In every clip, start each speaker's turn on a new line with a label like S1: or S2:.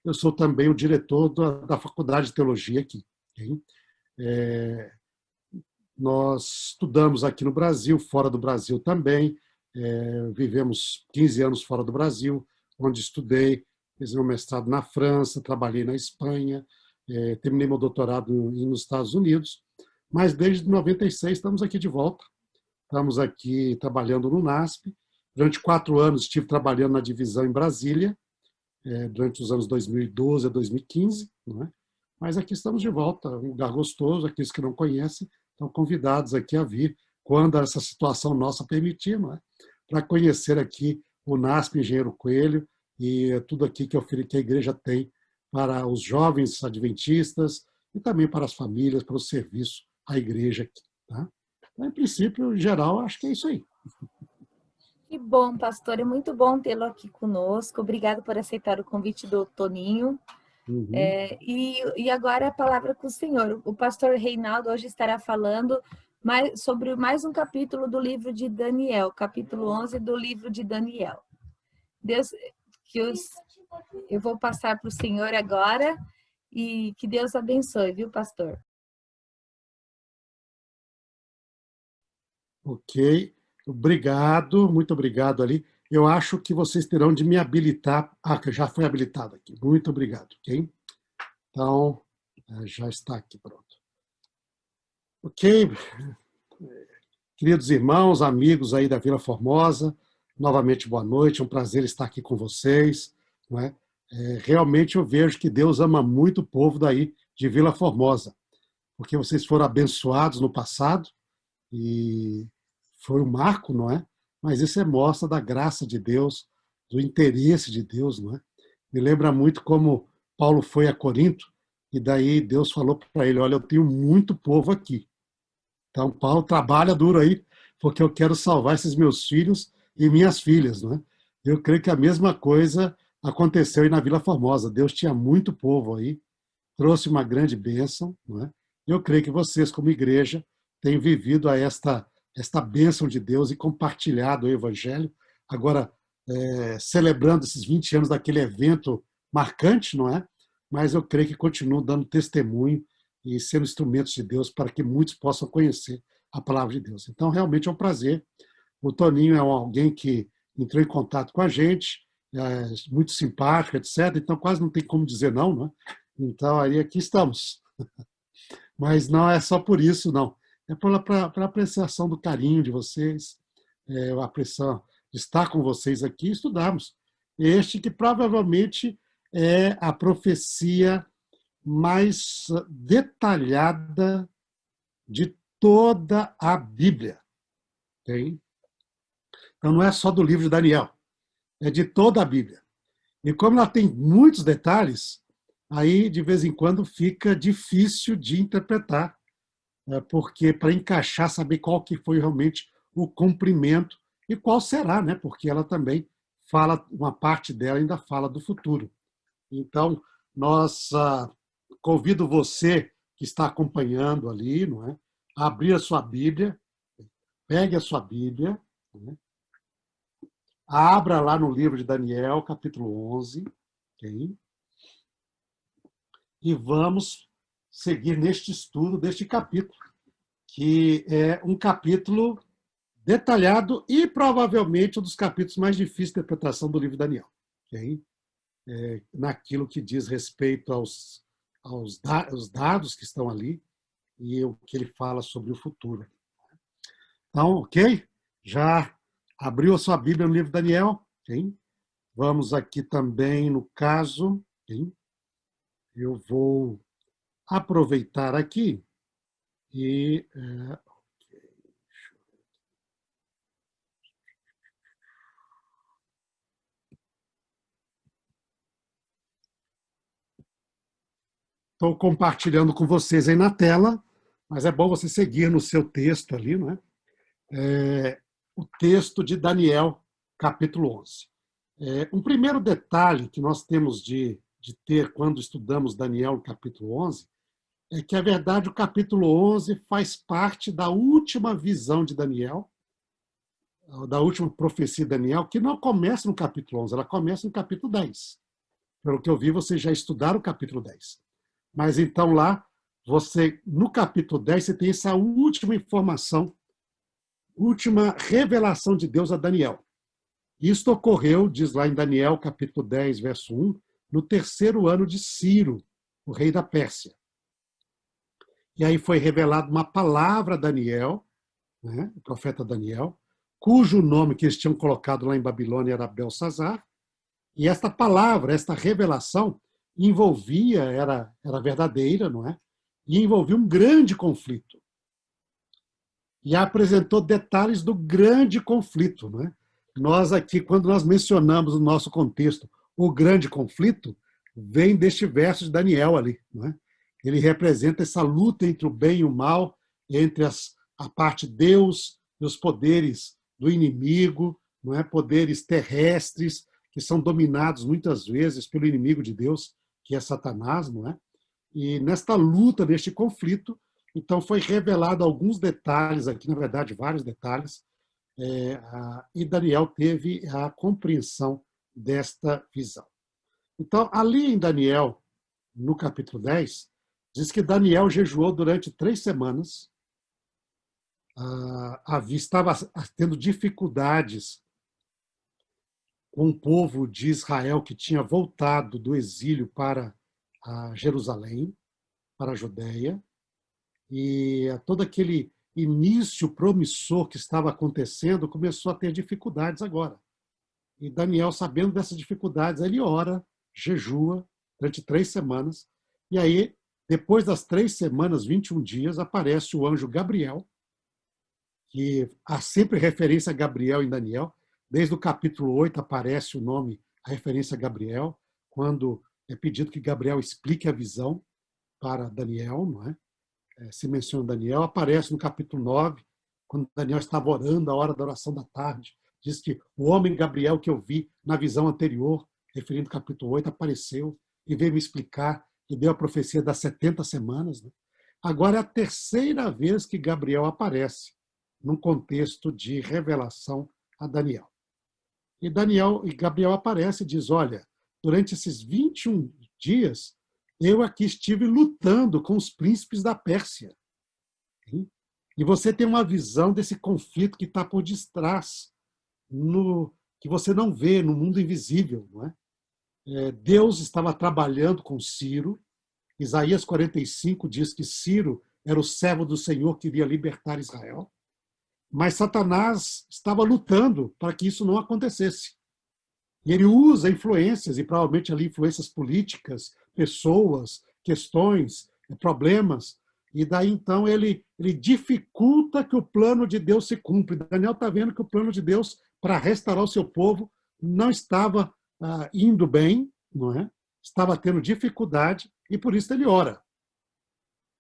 S1: eu sou também o diretor da Faculdade de Teologia aqui. Nós estudamos aqui no Brasil, fora do Brasil também, vivemos 15 anos fora do Brasil, onde estudei, fiz meu mestrado na França, trabalhei na Espanha, terminei meu doutorado nos Estados Unidos, mas desde 96 estamos aqui de volta, estamos aqui trabalhando no NASP. Durante 4 anos estive trabalhando na divisão em Brasília, durante os anos 2012 a 2015, não é? Mas aqui estamos de volta, um lugar gostoso, aqueles que não conhecem estão convidados aqui a vir, quando essa situação nossa permitir, não é? Para conhecer aqui o NASP Engenheiro Coelho e tudo aqui que a igreja tem para os jovens adventistas e também para as famílias, para o serviço à igreja aqui. Tá? Então, em princípio, em geral, acho que é isso aí.
S2: Que bom, pastor, é muito bom tê-lo aqui conosco. Obrigado por aceitar o convite do Toninho.
S1: Uhum.
S2: E agora a palavra com o senhor. O pastor Reinaldo hoje estará falando sobre mais um capítulo do livro de Daniel, capítulo 11 do livro de Daniel. Eu vou passar para o senhor agora e que Deus abençoe, viu, pastor?
S1: Ok, obrigado, muito obrigado ali. Eu acho que vocês terão de me habilitar. Que já foi habilitado aqui. Muito obrigado, ok? Então, já está aqui, pronto. Ok, queridos irmãos, amigos aí da Vila Formosa, novamente boa noite, é um prazer estar aqui com vocês. Não é? Realmente eu vejo que Deus ama muito o povo daí de Vila Formosa, porque vocês foram abençoados no passado e foi um marco, não é? Mas isso mostra da graça de Deus, do interesse de Deus, não é? Me lembra muito como Paulo foi a Corinto e daí Deus falou para ele, olha, eu tenho muito povo aqui. Então, Paulo trabalha duro aí, porque eu quero salvar esses meus filhos e minhas filhas, não é? Eu creio que a mesma coisa aconteceu aí na Vila Formosa. Deus tinha muito povo aí, trouxe uma grande bênção, não é? Eu creio que vocês, como igreja, têm vivido esta bênção de Deus e compartilhado o Evangelho. Agora, celebrando esses 20 anos daquele evento marcante, não é? Mas eu creio que continuam dando testemunho e sendo instrumentos de Deus para que muitos possam conhecer a palavra de Deus. Então, realmente é um prazer. O Toninho é alguém que entrou em contato com a gente, muito simpático, etc. Então, quase não tem como dizer não, não é? Então, aí aqui estamos. Mas não é só por isso, não. É para a apreciação do carinho de vocês, a apreciação de estar com vocês aqui e estudarmos. Este que provavelmente é a profecia mais detalhada de toda a Bíblia. Okay? Então, não é só do livro de Daniel, é de toda a Bíblia. E como ela tem muitos detalhes, aí, de vez em quando, fica difícil de interpretar, porque para encaixar, saber qual que foi realmente o cumprimento e qual será, né? Porque ela também fala, uma parte dela ainda fala do futuro. Então, nós convido você que está acompanhando ali, não é? A abrir a sua Bíblia, pegue a sua Bíblia, né? Abra lá no livro de Daniel, capítulo 11, okay? E vamos seguir neste estudo deste capítulo, que é um capítulo detalhado e provavelmente um dos capítulos mais difíceis de interpretação do livro de Daniel, okay? Naquilo que diz respeito aos dados que estão ali e o que ele fala sobre o futuro. Então, ok? Já abriu a sua Bíblia no livro de Daniel? Okay? Vamos aqui também no caso, okay? Eu vou aproveitar aqui e... Estou compartilhando com vocês aí na tela, mas é bom você seguir no seu texto ali, não é? O texto de Daniel, capítulo 11. Um primeiro detalhe que nós temos de ter quando estudamos Daniel, capítulo 11, é que, a verdade, o capítulo 11 faz parte da última visão de Daniel, da última profecia de Daniel, que não começa no capítulo 11, ela começa no capítulo 10. pelo que eu vi, vocês já estudaram o capítulo 10. Mas então lá, no capítulo 10, você tem essa última informação, última revelação de Deus a Daniel. Isto ocorreu, diz lá em Daniel, capítulo 10, verso 1, no 3º ano de Ciro, o rei da Pérsia. E aí foi revelada uma palavra a Daniel, né, o profeta Daniel, cujo nome que eles tinham colocado lá em Babilônia era Belsazar, e esta palavra, esta revelação, envolvia, era verdadeira, não é? E envolvia um grande conflito. E apresentou detalhes do grande conflito, não é? Nós aqui, quando nós mencionamos no nosso contexto o grande conflito, vem deste verso de Daniel ali, não é? Ele representa essa luta entre o bem e o mal, entre a parte de Deus e os poderes do inimigo, não é? Poderes terrestres, que são dominados muitas vezes pelo inimigo de Deus, que é Satanás, não é? E nesta luta, neste conflito, então foi revelado alguns detalhes aqui, na verdade, vários detalhes, e Daniel teve a compreensão desta visão. Então, ali em Daniel, no capítulo 10, diz que Daniel jejuou durante 3 semanas, estava tendo dificuldades com o povo de Israel que tinha voltado do exílio para Jerusalém, para a Judéia, e todo aquele início promissor que estava acontecendo começou a ter dificuldades agora. E Daniel, sabendo dessas dificuldades, ele ora, jejua durante 3 semanas, e aí, depois das 3 semanas, 21 dias, aparece o anjo Gabriel, que há sempre referência a Gabriel em Daniel. Desde o capítulo 8 aparece o nome, a referência a Gabriel, quando é pedido que Gabriel explique a visão para Daniel, não é? Se menciona Daniel. Aparece no capítulo 9, quando Daniel estava orando, a hora da oração da tarde. Diz que o homem Gabriel que eu vi na visão anterior, referindo ao capítulo 8, apareceu e veio me explicar e deu a profecia das 70 semanas. Né? Agora é a 3ª vez que Gabriel aparece num contexto de revelação a Daniel. E Gabriel aparece e diz, olha, durante esses 21 dias, eu aqui estive lutando com os príncipes da Pérsia. E você tem uma visão desse conflito que está por detrás, que você não vê no mundo invisível. Não é? Deus estava trabalhando com Ciro. Isaías 45 diz que Ciro era o servo do Senhor que iria libertar Israel. Mas Satanás estava lutando para que isso não acontecesse. E ele usa influências, e provavelmente ali influências políticas, pessoas, questões, problemas, e daí então ele dificulta que o plano de Deus se cumpra. Daniel está vendo que o plano de Deus para restaurar o seu povo não estava indo bem, não é? Estava tendo dificuldade, e por isso ele ora.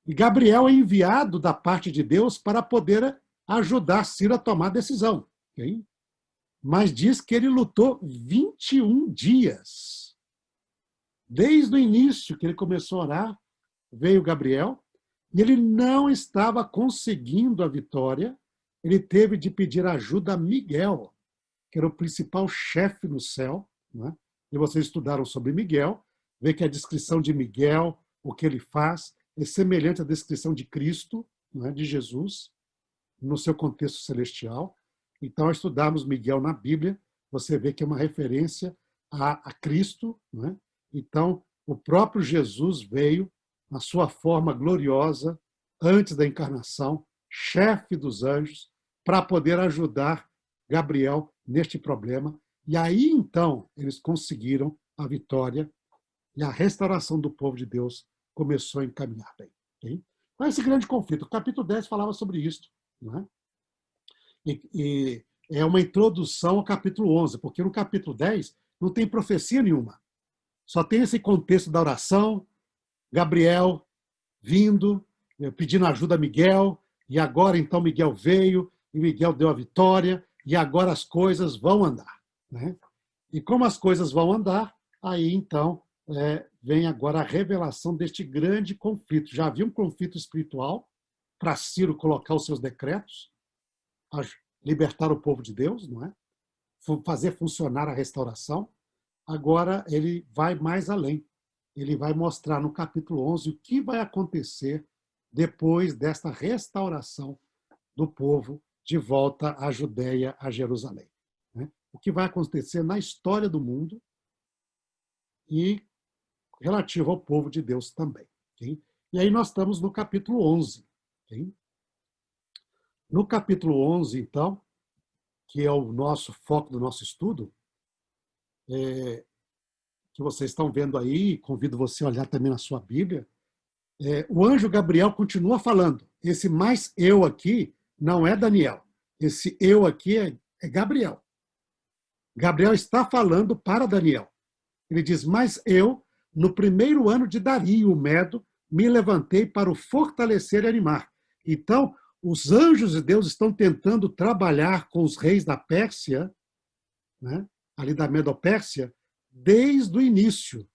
S1: E Gabriel é enviado da parte de Deus para poder ajudar Ciro a tomar decisão. Okay? Mas diz que ele lutou 21 dias. Desde o início que ele começou a orar, veio Gabriel, e ele não estava conseguindo a vitória, ele teve de pedir ajuda a Miguel, que era o principal chefe no céu. Né? E vocês estudaram sobre Miguel, vê que a descrição de Miguel, o que ele faz, é semelhante à descrição de Cristo, né, de Jesus, no seu contexto celestial. Então, ao estudarmos Miguel na Bíblia, você vê que é uma referência a Cristo. Né? Então, o próprio Jesus veio na sua forma gloriosa, antes da encarnação, chefe dos anjos, para poder ajudar Gabriel neste problema. E aí, então, eles conseguiram a vitória e a restauração do povo de Deus começou a encaminhar bem. Okay? Então, esse grande conflito. O capítulo 10 falava sobre isso. Né? E é uma introdução ao capítulo 11, porque no capítulo 10 não tem profecia nenhuma. Só tem esse contexto da oração, Gabriel vindo, pedindo ajuda a Miguel, e agora então Miguel veio, e Miguel deu a vitória, e agora as coisas vão andar. Né? E como as coisas vão andar, aí então vem agora a revelação deste grande conflito. Já havia um conflito espiritual para Ciro colocar os seus decretos, libertar o povo de Deus, não é? Fazer funcionar a restauração. agora ele vai mais além. Ele vai mostrar no capítulo 11 o que vai acontecer depois desta restauração do povo de volta à Judéia, a Jerusalém. O que vai acontecer na história do mundo e relativo ao povo de Deus também. Okay? E aí nós estamos no capítulo 11. Okay? No capítulo 11, então, que é o nosso foco do nosso estudo, que vocês estão vendo aí, convido você a olhar também na sua Bíblia, o anjo Gabriel continua falando. Esse mais eu aqui não é Daniel. Esse eu aqui é Gabriel. Gabriel está falando para Daniel. Ele diz, mas eu, no primeiro ano de Dario, o Medo, me levantei para o fortalecer e animar. Então, os anjos de Deus estão tentando trabalhar com os reis da Pérsia, né, ali da Medopérsia, desde o início,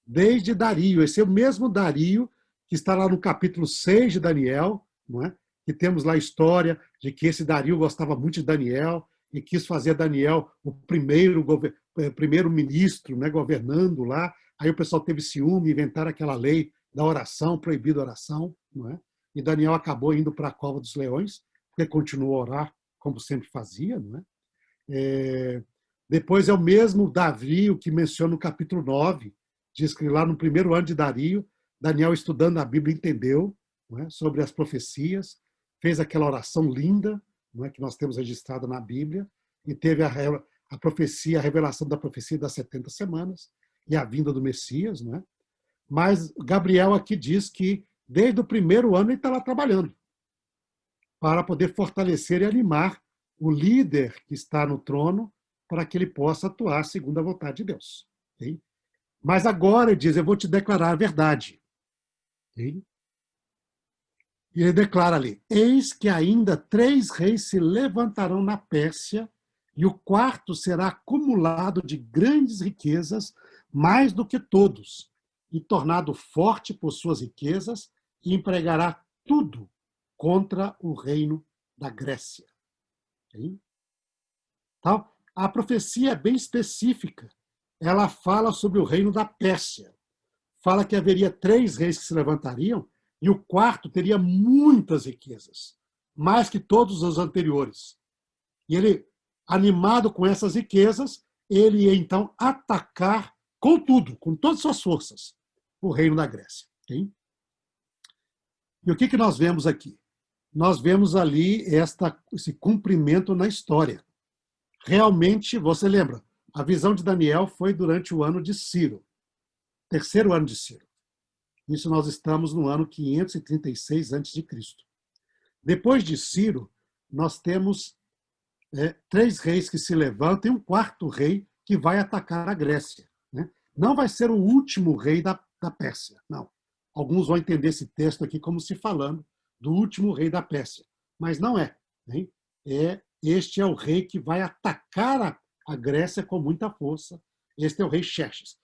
S1: desde Dario. Esse é o mesmo Dario que está lá no capítulo 6 de Daniel, não é? Que temos lá a história de que esse Dario gostava muito de Daniel e quis fazer Daniel o primeiro-ministro, né, governando lá. Aí o pessoal teve ciúme, inventaram aquela lei da oração, proibida a oração, não é? E Daniel acabou indo para a cova dos leões, porque continuou a orar como sempre fazia, não é? Depois é o mesmo Dario que menciona no capítulo 9, diz que lá no primeiro ano de Dario, Daniel, estudando a Bíblia, entendeu, não é, sobre as profecias, fez aquela oração linda, não é, que nós temos registrada na Bíblia, e teve a profecia, a revelação da profecia das 70 semanas e a vinda do Messias. Não é? Mas Gabriel aqui diz que desde o primeiro ano ele está lá trabalhando para poder fortalecer e animar o líder que está no trono para que ele possa atuar segundo a vontade de Deus. Okay? Mas agora ele diz, eu vou te declarar a verdade. Okay? E ele declara ali, eis que ainda 3 reis se levantarão na Pérsia, e o quarto será acumulado de grandes riquezas, mais do que todos, e tornado forte por suas riquezas, e empregará tudo contra o reino da Grécia. Okay? Então, a profecia é bem específica. Ela fala sobre o reino da Pérsia. Fala que haveria 3 reis que se levantariam, e o quarto teria muitas riquezas, mais que todos os anteriores. E ele, animado com essas riquezas, ele ia então atacar com tudo, com todas as suas forças, o reino da Grécia. Okay? E o que nós vemos aqui? Nós vemos ali esse cumprimento na história. Realmente, você lembra, a visão de Daniel foi durante o ano de Ciro, terceiro ano de Ciro. Isso nós estamos no ano 536 a.C. Depois de Ciro, nós temos 3 reis que se levantam e um quarto rei que vai atacar a Grécia. Né? Não vai ser o último rei da Pérsia, não. Alguns vão entender esse texto aqui como se falando do último rei da Pérsia, mas não é. Né? Este é o rei que vai atacar a Grécia com muita força. Este é o rei Xerxes.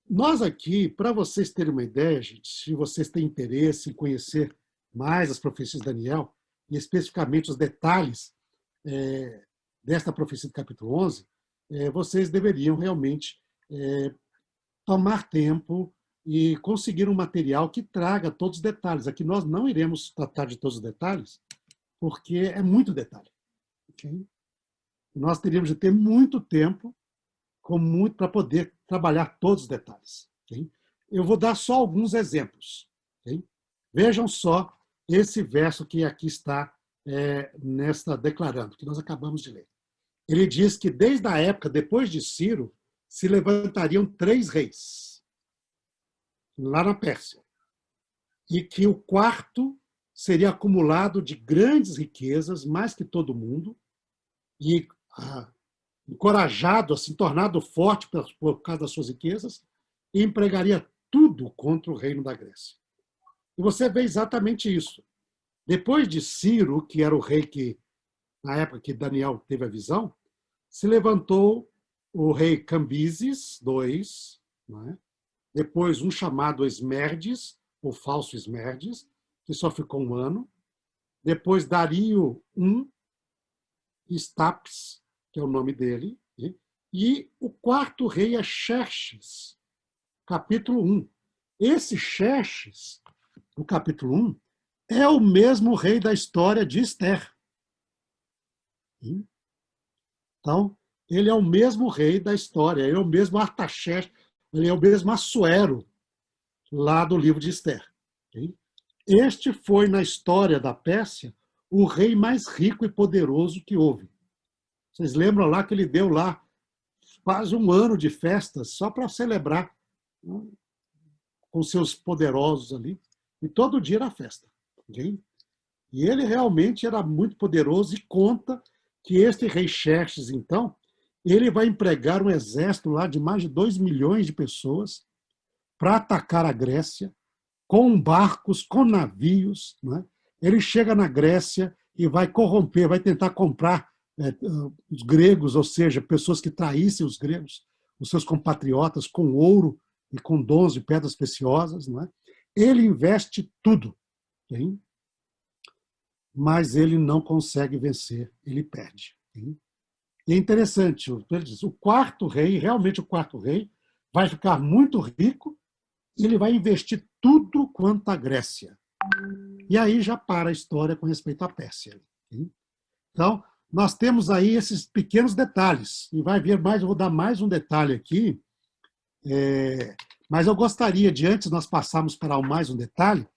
S1: Nós aqui, para vocês terem uma ideia, gente, se vocês têm interesse em conhecer mais as profecias de Daniel, e especificamente os detalhes desta profecia do capítulo 11, vocês deveriam realmente tomar tempo e conseguir um material que traga todos os detalhes. Aqui nós não iremos tratar de todos os detalhes, porque é muito detalhe. Okay? Nós teríamos de ter muito tempo para poder trabalhar todos os detalhes. Okay? Eu vou dar só alguns exemplos. Okay? Vejam só esse verso que aqui está nesta declarando, que nós acabamos de ler. Ele diz que desde a época, depois de Ciro, se levantariam 3 reis, lá na Pérsia, e que o quarto seria acumulado de grandes riquezas, mais que todo mundo, e encorajado, assim, tornado forte por causa das suas riquezas, e empregaria tudo contra o reino da Grécia. E você vê exatamente isso. Depois de Ciro, que era o rei que, na época que Daniel teve a visão, se levantou o rei Cambises II, não é? Depois um chamado Esmerdes, o falso Esmerdes, que só ficou 1 ano. Depois Dario I, Estapes, que é o nome dele, E o quarto rei é Xerxes, capítulo 1. Esse Xerxes, no capítulo 1, é o mesmo rei da história de Esther. Então, ele é o mesmo rei da história, ele é o mesmo Artaxerxes, ele é o mesmo Assuero, lá do livro de Esther. Este foi, na história da Pérsia, o rei mais rico e poderoso que houve. Vocês lembram lá que ele deu lá quase um ano de festas só para celebrar, né, com seus poderosos ali. E todo dia era festa. Okay? E ele realmente era muito poderoso e conta que este rei Xerxes, então, ele vai empregar um exército lá de mais de 2 milhões de pessoas para atacar a Grécia, com barcos, com navios. Né? Ele chega na Grécia e vai corromper, vai tentar comprar os gregos, ou seja, pessoas que traíssem os gregos, os seus compatriotas, com ouro e com dons de pedras preciosas. Não é? Ele investe tudo, hein? Mas ele não consegue vencer, ele perde. Hein? E é interessante, ele diz, o quarto rei, realmente o quarto rei, vai ficar muito rico e ele vai investir tudo quanto a Grécia. E aí já para a história com respeito à Pérsia. Hein? Então, nós temos aí esses pequenos detalhes. E vai vir mais, eu vou dar mais um detalhe aqui, mas eu gostaria de, antes de nós passarmos para mais um detalhe,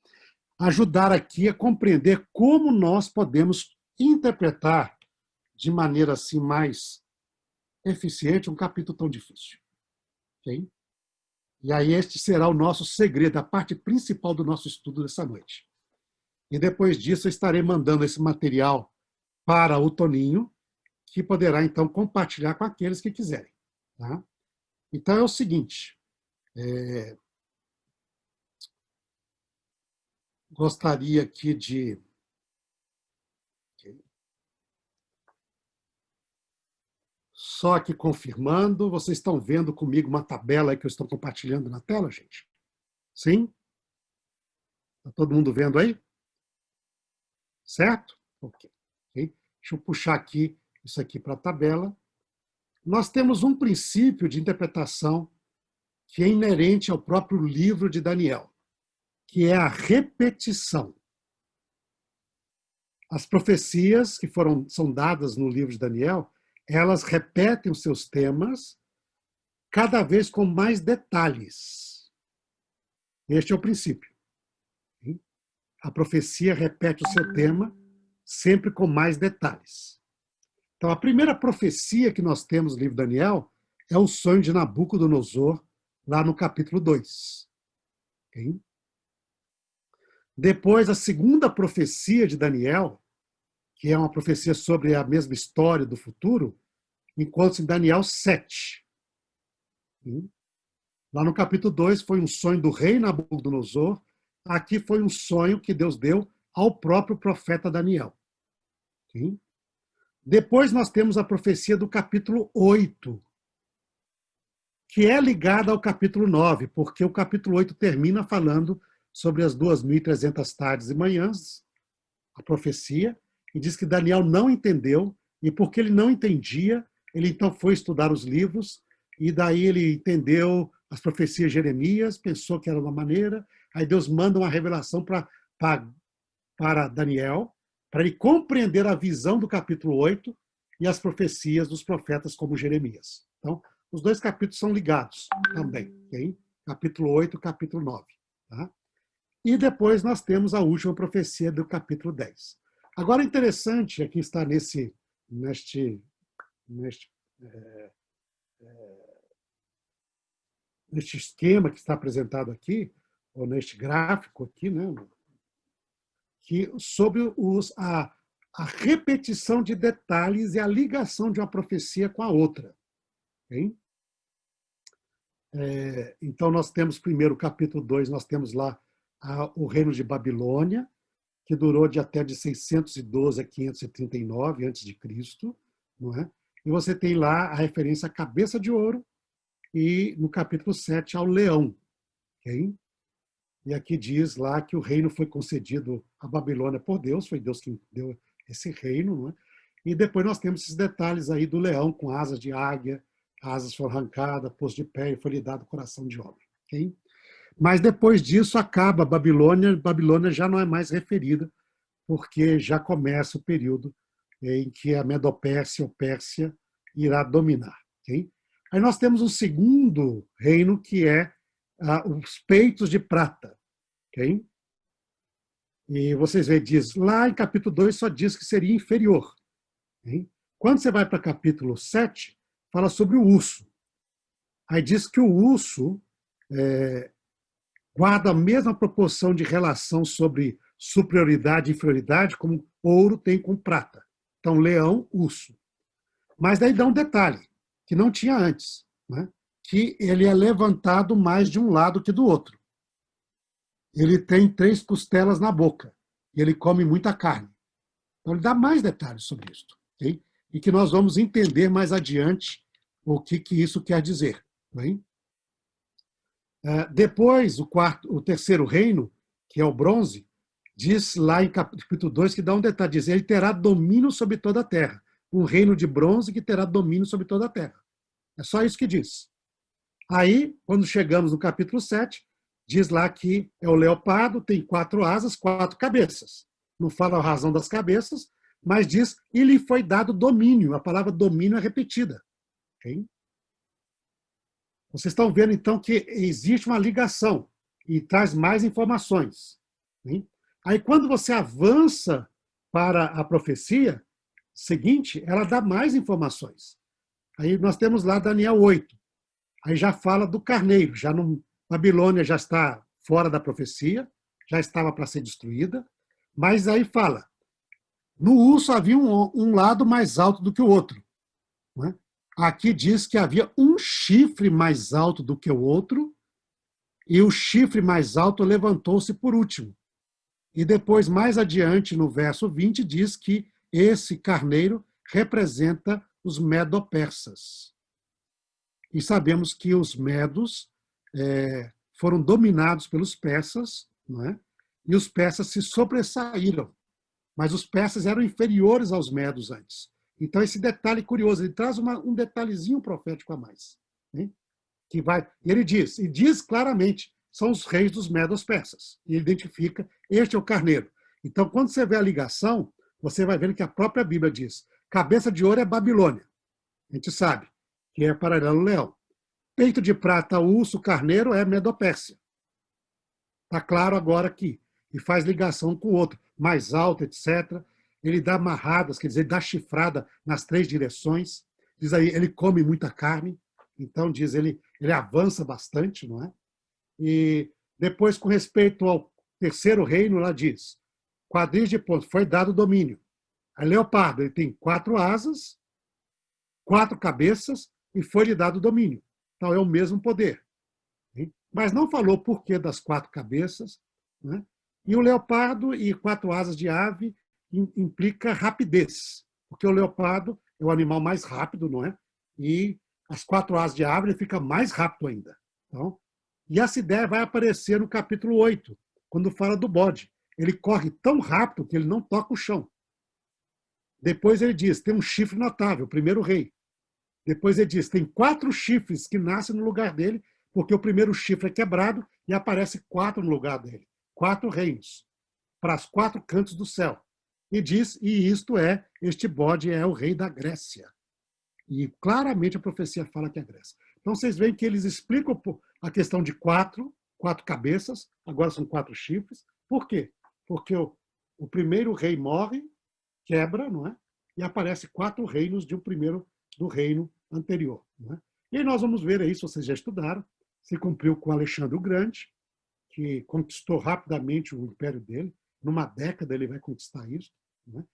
S1: ajudar aqui a compreender como nós podemos interpretar de maneira assim mais eficiente um capítulo tão difícil. Okay? E aí este será o nosso segredo, a parte principal do nosso estudo dessa noite. E depois disso eu estarei mandando esse material para o Toninho, que poderá então compartilhar com aqueles que quiserem. Tá? Então é o seguinte, gostaria aqui de... Só aqui confirmando, vocês estão vendo comigo uma tabela aí que eu estou compartilhando na tela, gente? Sim? Está todo mundo vendo aí? Certo? Ok. Deixa eu puxar aqui isso aqui para a tabela. Nós temos um princípio de interpretação que é inerente ao próprio livro de Daniel, que é a repetição. As profecias que são dadas no livro de Daniel, elas repetem os seus temas cada vez com mais detalhes. Este é o princípio. A profecia repete o seu tema sempre com mais detalhes. Então, a primeira profecia que nós temos no livro de Daniel é o sonho de Nabucodonosor, lá no capítulo 2. Okay? Depois, a segunda profecia de Daniel, que é uma profecia sobre a mesma história do futuro, encontra-se em Daniel 7. Lá no capítulo 2 foi um sonho do rei Nabucodonosor, aqui foi um sonho que Deus deu ao próprio profeta Daniel. Depois nós temos a profecia do capítulo 8, que é ligada ao capítulo 9, porque o capítulo 8 termina falando sobre as 2.300 tardes e manhãs, a profecia, e diz que Daniel não entendeu, e porque ele não entendia, ele então foi estudar os livros, e daí ele entendeu as profecias de Jeremias, pensou que era uma maneira, aí Deus manda uma revelação para Daniel, para ele compreender a visão do capítulo 8 e as profecias dos profetas como Jeremias. Então, os dois capítulos são ligados também, okay? Capítulo 8 e capítulo 9. Tá? E depois nós temos a última profecia do capítulo 10. Agora, interessante, aqui está neste esquema que está apresentado aqui, ou neste gráfico aqui, né, que sobre a repetição de detalhes e a ligação de uma profecia com a outra. Okay? Então, nós temos primeiro o capítulo 2, nós temos lá o reino de Babilônia, que durou até de 612 a 539 a.C., não é? E você tem lá a referência à cabeça de ouro e no capítulo 7 ao leão. Okay? E aqui diz lá que o reino foi concedido à Babilônia por Deus, foi Deus que deu esse reino, não é? E depois nós temos esses detalhes aí do leão com asas de águia asas foram arrancadas, pôs de pé e foi lhe dado o coração de homem. Okay? Mas depois disso acaba a Babilônia. Babilônia já não é mais referida, porque já começa o período em que a Medopérsia ou Pérsia irá dominar. Okay? Aí nós temos um segundo reino, que é os peitos de prata. Okay? E vocês veem, diz, lá em capítulo 2 só diz que seria inferior. Okay? Quando você vai para capítulo 7, fala sobre o urso. Aí diz que o urso guarda a mesma proporção de relação sobre superioridade e inferioridade como ouro tem com prata. Então, leão, urso. Mas daí dá um detalhe, que não tinha antes, né? Que ele é levantado mais de um lado que do outro. Ele tem 3 costelas na boca, e ele come muita carne. Então, ele dá mais detalhes sobre isso. Okay? E que nós vamos entender mais adiante o que isso quer dizer. Bem? Depois, o terceiro reino, que é o bronze, diz lá em capítulo 2 que dá um detalhe, diz, ele terá domínio sobre toda a terra. Um reino de bronze que terá domínio sobre toda a terra. É só isso que diz. Aí, quando chegamos no capítulo 7, diz lá que é o leopardo, tem 4 asas, 4 cabeças. Não fala a razão das cabeças, mas diz, e lhe foi dado domínio. A palavra domínio é repetida. Okay? Vocês estão vendo, então, que existe uma ligação e traz mais informações. Hein? Aí, quando você avança para a profecia seguinte, ela dá mais informações. Aí nós temos lá Daniel 8. Aí já fala do carneiro. Já não, Babilônia já está fora da profecia, já estava para ser destruída, mas aí fala, no urso havia um lado mais alto do que o outro. Não é? Aqui diz que havia um chifre mais alto do que o outro, e o chifre mais alto levantou-se por último. E depois, mais adiante, no verso 20, diz que esse carneiro representa os medo-persas. E sabemos que os medos foram dominados pelos persas, não é? E os persas se sobressaíram. Mas os persas eram inferiores aos medos antes. Então, esse detalhe curioso, ele traz um detalhezinho profético a mais. Né? Que vai, ele diz claramente, são os reis dos medos persas. E ele identifica, este é o carneiro. Então, quando você vê a ligação, você vai vendo que a própria Bíblia diz, cabeça de ouro é Babilônia. A gente sabe que é paralelo ao leão. Peito de prata, urso, carneiro é Medopérsia. Está claro agora aqui. E faz ligação com o outro, mais alto, etc. Ele dá amarradas, quer dizer, dá chifrada nas 3 direções. Diz aí, ele come muita carne. Então, diz, ele avança bastante, não é? E depois, com respeito ao terceiro reino, lá diz, quadris de pontos, foi dado domínio. A leopardo, ele tem 4 asas, 4 cabeças, e foi-lhe dado domínio. Então, é o mesmo poder. Mas não falou por que das 4 cabeças, né? E o leopardo e 4 asas de ave implica rapidez, porque o leopardo é o animal mais rápido, não é? E as 4 asas de ave ele fica mais rápido ainda. Então, e essa ideia vai aparecer no capítulo 8, quando fala do bode. Ele corre tão rápido que ele não toca o chão. Depois ele diz, tem um chifre notável, o primeiro rei. Depois ele diz, tem 4 chifres que nascem no lugar dele, porque o primeiro chifre é quebrado e aparece 4 no lugar dele. 4 reinos, para os 4 cantos do céu. E diz, e isto é, este bode é o rei da Grécia. E claramente a profecia fala que é a Grécia. Então vocês veem que eles explicam a questão de 4 cabeças, agora são 4 chifres. Por quê? Porque o primeiro rei morre, quebra, não é? E aparece 4 reinos do reino anterior. Não é? E aí nós vamos ver aí, se vocês já estudaram, se cumpriu com Alexandre o Grande, que conquistou rapidamente o império dele. Numa década ele vai conquistar isso. Né?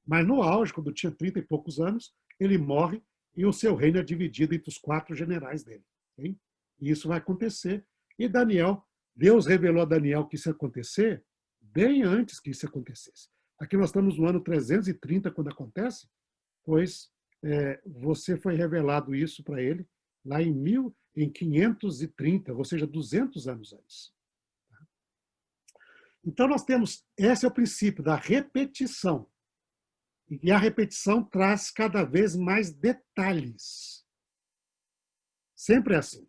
S1: Mas no auge, quando tinha 30 e poucos anos, ele morre e o seu reino é dividido entre os 4 generais dele. Okay? E isso vai acontecer. E Daniel, Deus revelou a Daniel que isso ia acontecer bem antes que isso acontecesse. Aqui nós estamos no ano 330 quando acontece, pois você foi revelado isso para ele lá em 530, ou seja, 200 anos antes. Então, nós temos, esse é o princípio da repetição. E a repetição traz cada vez mais detalhes. Sempre é assim.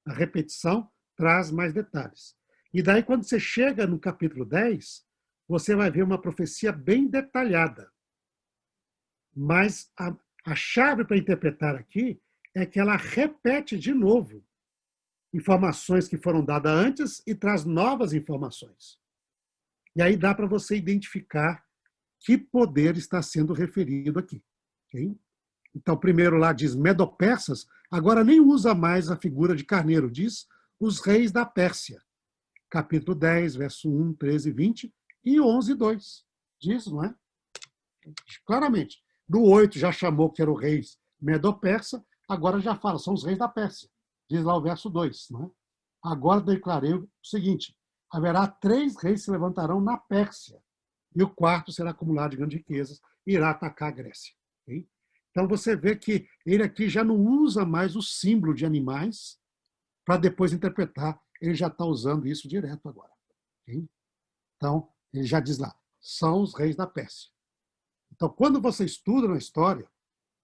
S1: A repetição traz mais detalhes. E daí, quando você chega no capítulo 10, você vai ver uma profecia bem detalhada. Mas a chave para interpretar aqui é que ela repete de novo informações que foram dadas antes e traz novas informações. E aí dá para você identificar que poder está sendo referido aqui. Okay? Então, primeiro lá diz Medo-Persas, agora nem usa mais a figura de carneiro, diz os reis da Pérsia. Capítulo 10, verso 1, 13, 20 e 11, 2. Diz, não é? Claramente. Do 8 já chamou que eram reis Medo-Persa, agora já fala, são os reis da Pérsia. Diz lá o verso 2. Não é? Agora declarei o seguinte, haverá 3 reis que se levantarão na Pérsia, e o quarto será acumulado de grandes riquezas e irá atacar a Grécia. Okay? Então você vê que ele aqui já não usa mais o símbolo de animais para depois interpretar, ele já está usando isso direto agora. Okay? Então, ele já diz lá, são os reis da Pérsia. Então, quando você estuda na história,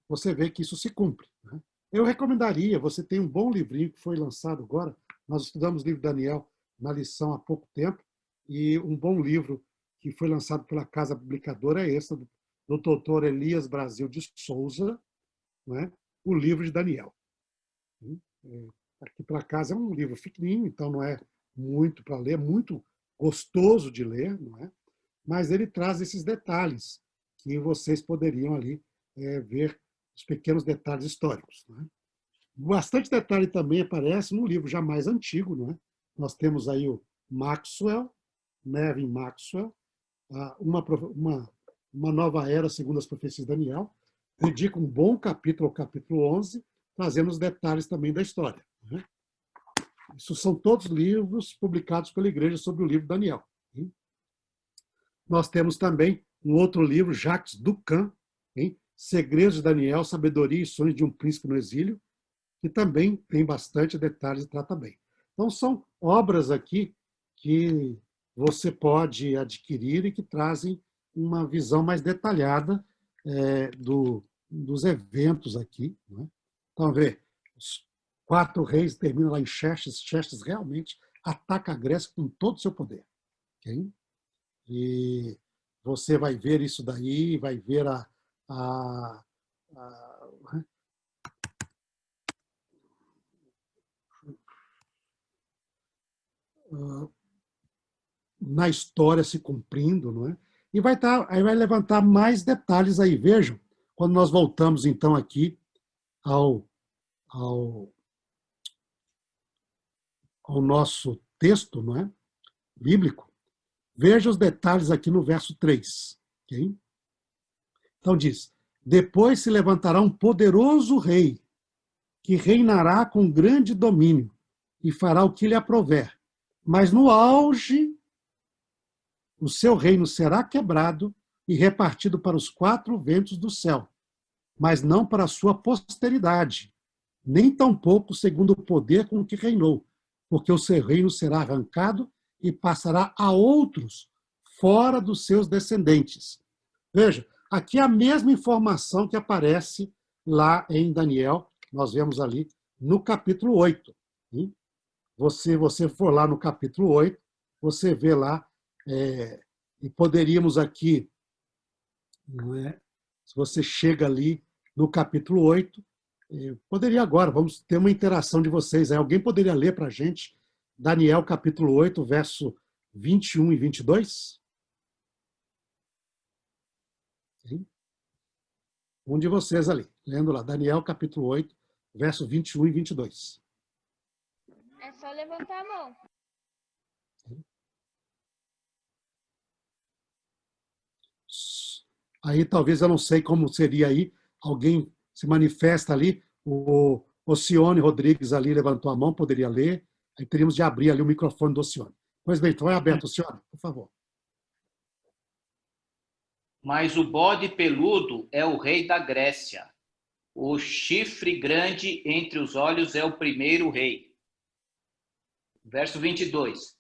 S1: você vê que isso se cumpre. Né? Eu recomendaria, você tem um bom livrinho que foi lançado agora, nós estudamos o livro de Daniel na lição há pouco tempo, e um bom livro que foi lançado pela Casa Publicadora é esse, do doutor Elias Brasil de Souza, né? O livro de Daniel. Aqui para casa é um livro pequenininho, então não é muito para ler, muito gostoso de ler, não é? Mas ele traz esses detalhes que vocês poderiam ali ver os pequenos detalhes históricos. Não é? Bastante detalhe também aparece no livro já mais antigo, não é? Nós temos aí o Maxwell, Nevin Maxwell, uma nova era segundo as profecias de Daniel, dedica um bom capítulo ao capítulo 11, trazendo os detalhes também da história. Né? Isso são todos livros publicados pela igreja sobre o livro de Daniel. Hein? Nós temos também um outro livro, Jacques Ducan, hein? Segredos de Daniel, Sabedoria e Sonhos de um Príncipe no Exílio, que também tem bastante detalhes e trata bem. Então, são obras aqui que você pode adquirir e que trazem uma visão mais detalhada dos eventos aqui. Né? Então, vê, os 4 reis terminam lá em Xerxes. Xerxes realmente ataca a Grécia com todo o seu poder. Okay? E você vai ver isso daí, vai ver na história se cumprindo, não é? E aí vai levantar mais detalhes aí. Vejam, quando nós voltamos então aqui ao nosso texto, não é? Bíblico, veja os detalhes aqui no verso 3. Okay? Então diz, depois se levantará um poderoso rei, que reinará com grande domínio, e fará o que lhe aprouver. Mas no auge, o seu reino será quebrado e repartido para os 4 ventos do céu, mas não para a sua posteridade, nem tampouco segundo o poder com que reinou, porque o seu reino será arrancado e passará a outros, fora dos seus descendentes. Veja, aqui é a mesma informação que aparece lá em Daniel, nós vemos ali no capítulo 8. Se você for lá no capítulo 8, você vê lá, e poderíamos aqui, não é? Se você chega ali no capítulo 8, poderia agora, vamos ter uma interação de vocês. Alguém poderia ler para a gente Daniel capítulo 8, verso 21 e 22? Sim? Um de vocês ali, lendo lá, Daniel capítulo 8, verso 21 e 22.
S3: É só levantar a mão.
S1: Aí talvez, eu não sei como seria aí, alguém se manifesta ali, o Ocione Rodrigues ali levantou a mão, poderia ler, aí teríamos de abrir ali o microfone do Ocione. Pois bem, então é aberto, Ocione, por favor.
S4: Mas o bode peludo é o rei da Grécia. O chifre grande entre os olhos é o primeiro rei. Verso 22.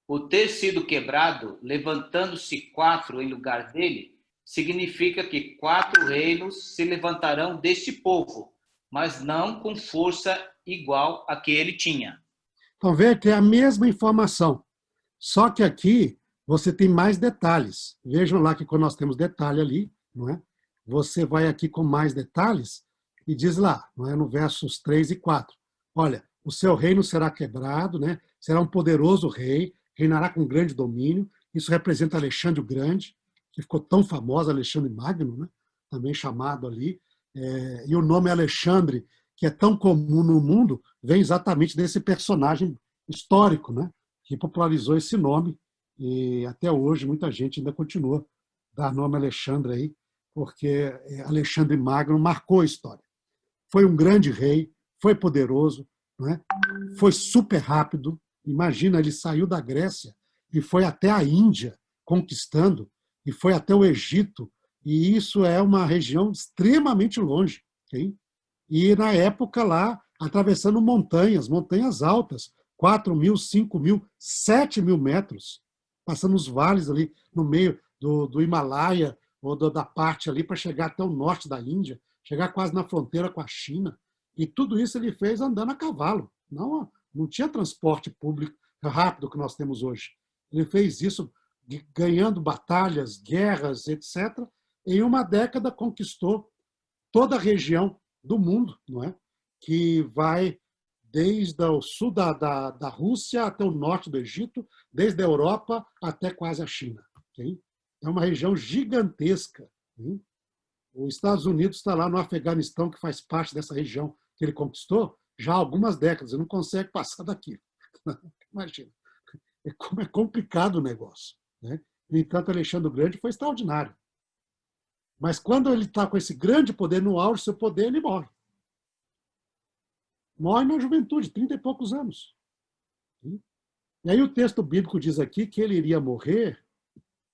S4: O ter sido quebrado, levantando-se 4 em lugar dele, significa que 4 reinos se levantarão deste povo, mas não com força igual a que ele tinha.
S1: Então, veja que é a mesma informação, só que aqui você tem mais detalhes. Vejam lá que quando nós temos detalhe ali, não é? Você vai aqui com mais detalhes e diz lá, não é? No versos 3 e 4. Olha, o seu reino será quebrado, né? Será um poderoso rei, reinará com grande domínio. Isso representa Alexandre o Grande, que ficou tão famoso, Alexandre Magno, né? Também chamado ali. E o nome Alexandre, que é tão comum no mundo, vem exatamente desse personagem histórico, né? Que popularizou esse nome. E até hoje muita gente ainda continua a dar nome Alexandre aí, porque Alexandre Magno marcou a história. Foi um grande rei, foi poderoso, não é? Foi super rápido. Imagina, ele saiu da Grécia e foi até a Índia, conquistando, e foi até o Egito, e isso é uma região extremamente longe. Okay? E na época lá, atravessando montanhas altas, 4.000, 5.000, 7.000 metros, passando os vales ali no meio do Himalaia, ou da parte ali, para chegar até o norte da Índia, chegar quase na fronteira com a China. E tudo isso ele fez andando a cavalo. Não tinha transporte público rápido que nós temos hoje. Ele fez isso ganhando batalhas, guerras, etc. Em uma década conquistou toda a região do mundo, não é? Que vai desde o sul da Rússia até o norte do Egito, desde a Europa até quase a China. Okay? É uma região gigantesca. Okay? Os Estados Unidos está lá no Afeganistão, que faz parte dessa região que ele conquistou, já há algumas décadas, e não consegue passar daqui. Imagina. Como é complicado o negócio. Né? No entanto, Alexandre o Grande foi extraordinário. Mas quando ele está com esse grande poder, no auge do seu poder, ele morre. Morre na juventude, 30 e poucos anos. E aí o texto bíblico diz aqui que ele iria morrer,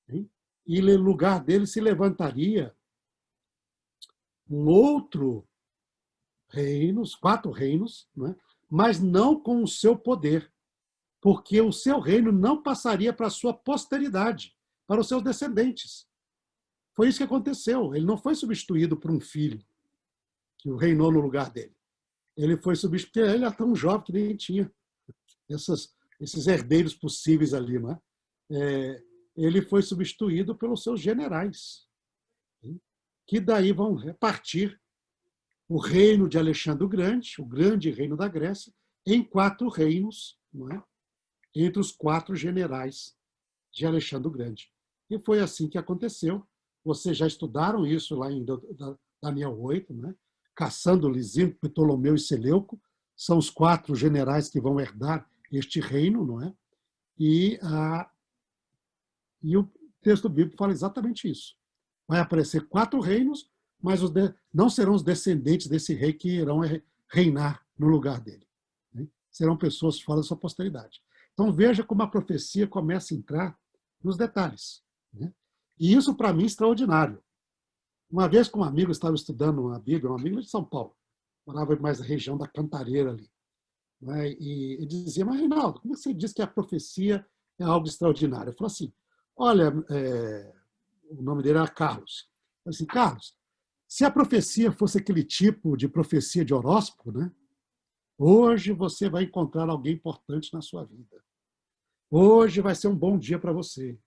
S1: e no lugar dele se levantaria um outro reino, 4 reinos, né? Mas não com o seu poder, porque o seu reino não passaria para a sua posteridade, para os seus descendentes. Foi isso que aconteceu. Ele não foi substituído por um filho que reinou no lugar dele. Ele foi substituído porque ele era tão jovem que nem tinha esses herdeiros possíveis ali. Não é? Ele foi substituído pelos seus generais, que daí vão repartir o reino de Alexandre o grande reino da Grécia, em 4 reinos, não é? Entre os 4 generais de Alexandre o Grande. E foi assim que aconteceu. Vocês já estudaram isso lá em Daniel 8, né? Cassandro, Lisímaco, Ptolomeu e Seleuco são os 4 generais que vão herdar este reino, não é? E o texto bíblico fala exatamente isso. Vai aparecer 4 reinos, mas não serão os descendentes desse rei que irão reinar no lugar dele. Né? Serão pessoas fora da sua posteridade. Então veja como a profecia começa a entrar nos detalhes. Né? E isso, para mim, é extraordinário. Uma vez com um amigo, estava estudando a Bíblia, um amigo de São Paulo, morava mais na região da Cantareira ali. Né? E ele dizia, mas Reinaldo, como você diz que a profecia é algo extraordinário? Eu falei assim, olha, o nome dele era Carlos. Eu falei assim, Carlos, se a profecia fosse aquele tipo de profecia de horóscopo, né? Hoje você vai encontrar alguém importante na sua vida. Hoje vai ser um bom dia para você.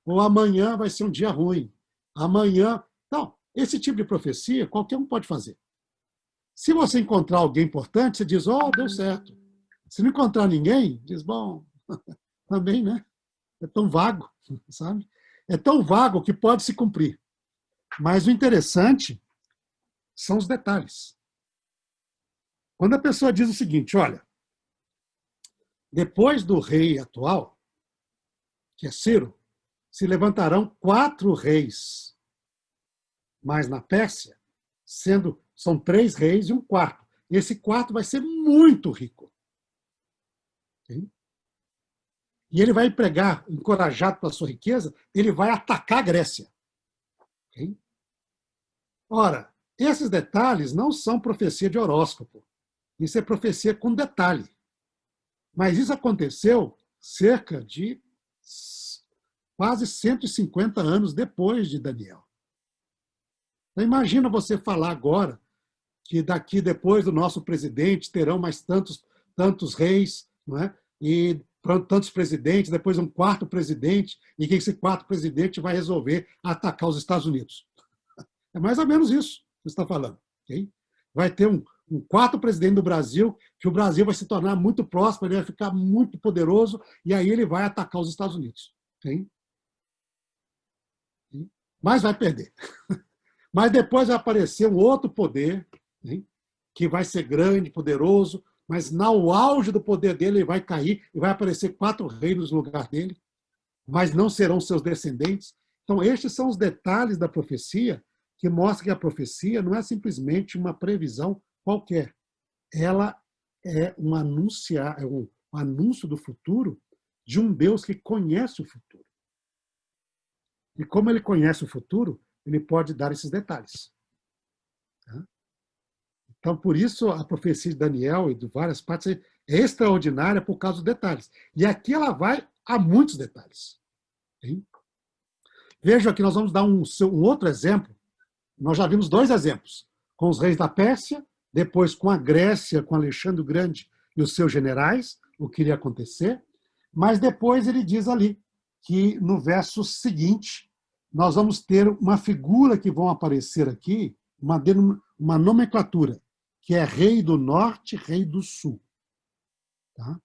S1: Ou amanhã vai ser um dia ruim. Amanhã... Não, esse tipo de profecia qualquer um pode fazer. Se você encontrar alguém importante, você diz, deu certo. Se não encontrar ninguém, diz, bom, também, né? É tão vago, sabe? É tão vago que pode se cumprir. Mas o interessante são os detalhes. Quando a pessoa diz o seguinte, olha, depois do rei atual, que é Ciro, se levantarão 4 reis. Mas na Pérsia, são 3 reis e um 4. Esse 4 vai ser muito rico. Okay? E ele vai empregar, encorajado pela sua riqueza, ele vai atacar a Grécia. Okay? Ora, esses detalhes não são profecia de horóscopo. Isso é profecia com detalhe. Mas isso aconteceu cerca de quase 150 anos depois de Daniel. Então, imagina você falar agora que daqui, depois do nosso presidente, terão mais tantos reis, não é? E tantos presidentes, depois um quarto presidente, e que esse quarto presidente vai resolver atacar os Estados Unidos. É mais ou menos isso que você está falando. Okay? Vai ter um quarto presidente do Brasil, que o Brasil vai se tornar muito próspero, ele vai ficar muito poderoso, e aí ele vai atacar os Estados Unidos. Okay? Mas vai perder. Mas depois vai aparecer um outro poder, né, que vai ser grande, poderoso, mas no auge do poder dele ele vai cair e vai aparecer 4 reinos no lugar dele, mas não serão seus descendentes. Então, estes são os detalhes da profecia que mostram que a profecia não é simplesmente uma previsão qualquer. Ela é um anúncio do futuro de um Deus que conhece o futuro. E como ele conhece o futuro, ele pode dar esses detalhes. Então, por isso, a profecia de Daniel e de várias partes é extraordinária por causa dos detalhes. E aqui ela vai a muitos detalhes. Vejam aqui, nós vamos dar um outro exemplo. Nós já vimos 2 exemplos. Com os reis da Pérsia, depois com a Grécia, com Alexandre o Grande e os seus generais, o que iria acontecer. Mas depois ele diz ali que no verso seguinte, nós vamos ter uma figura que vão aparecer aqui, uma nomenclatura, que é rei do norte, rei do sul. Tá?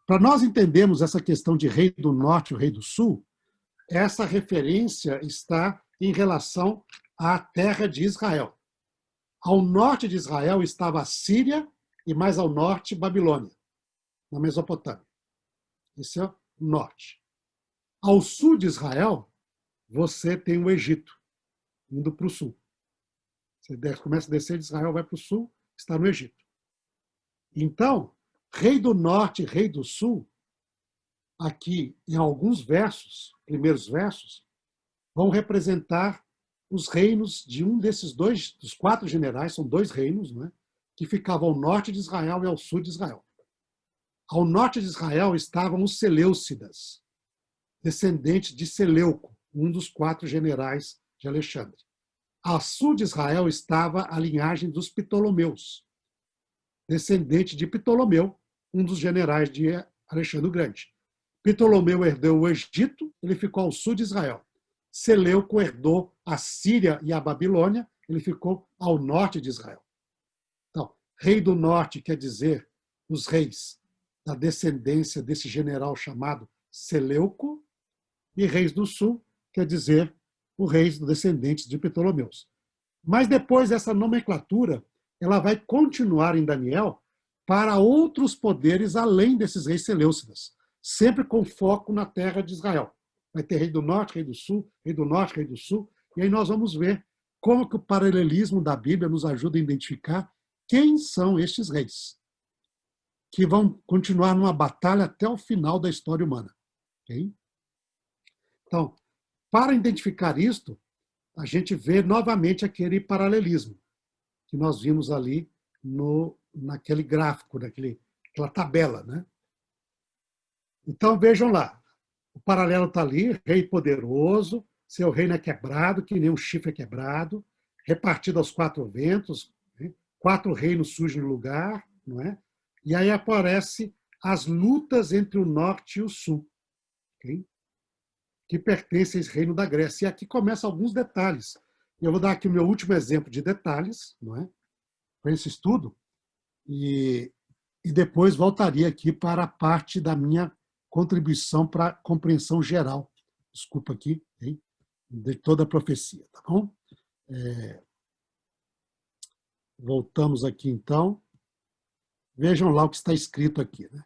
S1: Para nós entendermos essa questão de rei do norte e rei do sul, essa referência está em relação à terra de Israel. Ao norte de Israel estava a Síria e mais ao norte Babilônia, na Mesopotâmia. Esse é o norte. Ao sul de Israel, você tem o Egito, indo para o sul. Você começa a descer de Israel, vai para o sul, está no Egito. Então, rei do norte e rei do sul, aqui em alguns versos, primeiros versos, vão representar os reinos de um desses dos 4 generais, são 2 reinos, né, que ficavam ao norte de Israel e ao sul de Israel. Ao norte de Israel estavam os Seleucidas, descendentes de Seleuco, um dos 4 generais de Alexandre. Ao sul de Israel estava a linhagem dos Ptolomeus, descendente de Ptolomeu, um dos generais de Alexandre o Grande. Ptolomeu herdou o Egito, ele ficou ao sul de Israel. Seleuco herdou a Síria e a Babilônia, ele ficou ao norte de Israel. Então, rei do norte quer dizer os reis da descendência desse general chamado Seleuco, e reis do sul quer dizer os reis descendentes de Ptolomeus. Mas depois essa nomenclatura ela vai continuar em Daniel para outros poderes além desses reis seleucidas, sempre com foco na terra de Israel. Vai ter rei do norte, rei do sul, rei do norte, rei do sul, e aí nós vamos ver como que o paralelismo da Bíblia nos ajuda a identificar quem são estes reis, que vão continuar numa batalha até o final da história humana. Okay? Então, para identificar isto, a gente vê novamente aquele paralelismo que nós vimos ali naquele gráfico, naquela tabela. Né? Então, vejam lá, o paralelo está ali, rei poderoso, seu reino é quebrado, que nem um chifre é quebrado, repartido aos 4 ventos, né? 4 reinos surgem no lugar, não é? E aí aparece as lutas entre o norte e o sul, okay? Que pertencem ao reino da Grécia. E aqui começam alguns detalhes. Eu vou dar aqui o meu último exemplo de detalhes, não é? Para esse estudo, e depois voltaria aqui para a parte da minha contribuição para a compreensão geral, desculpa aqui, hein? De toda a profecia, tá bom? Voltamos aqui então. Vejam lá o que está escrito aqui, né?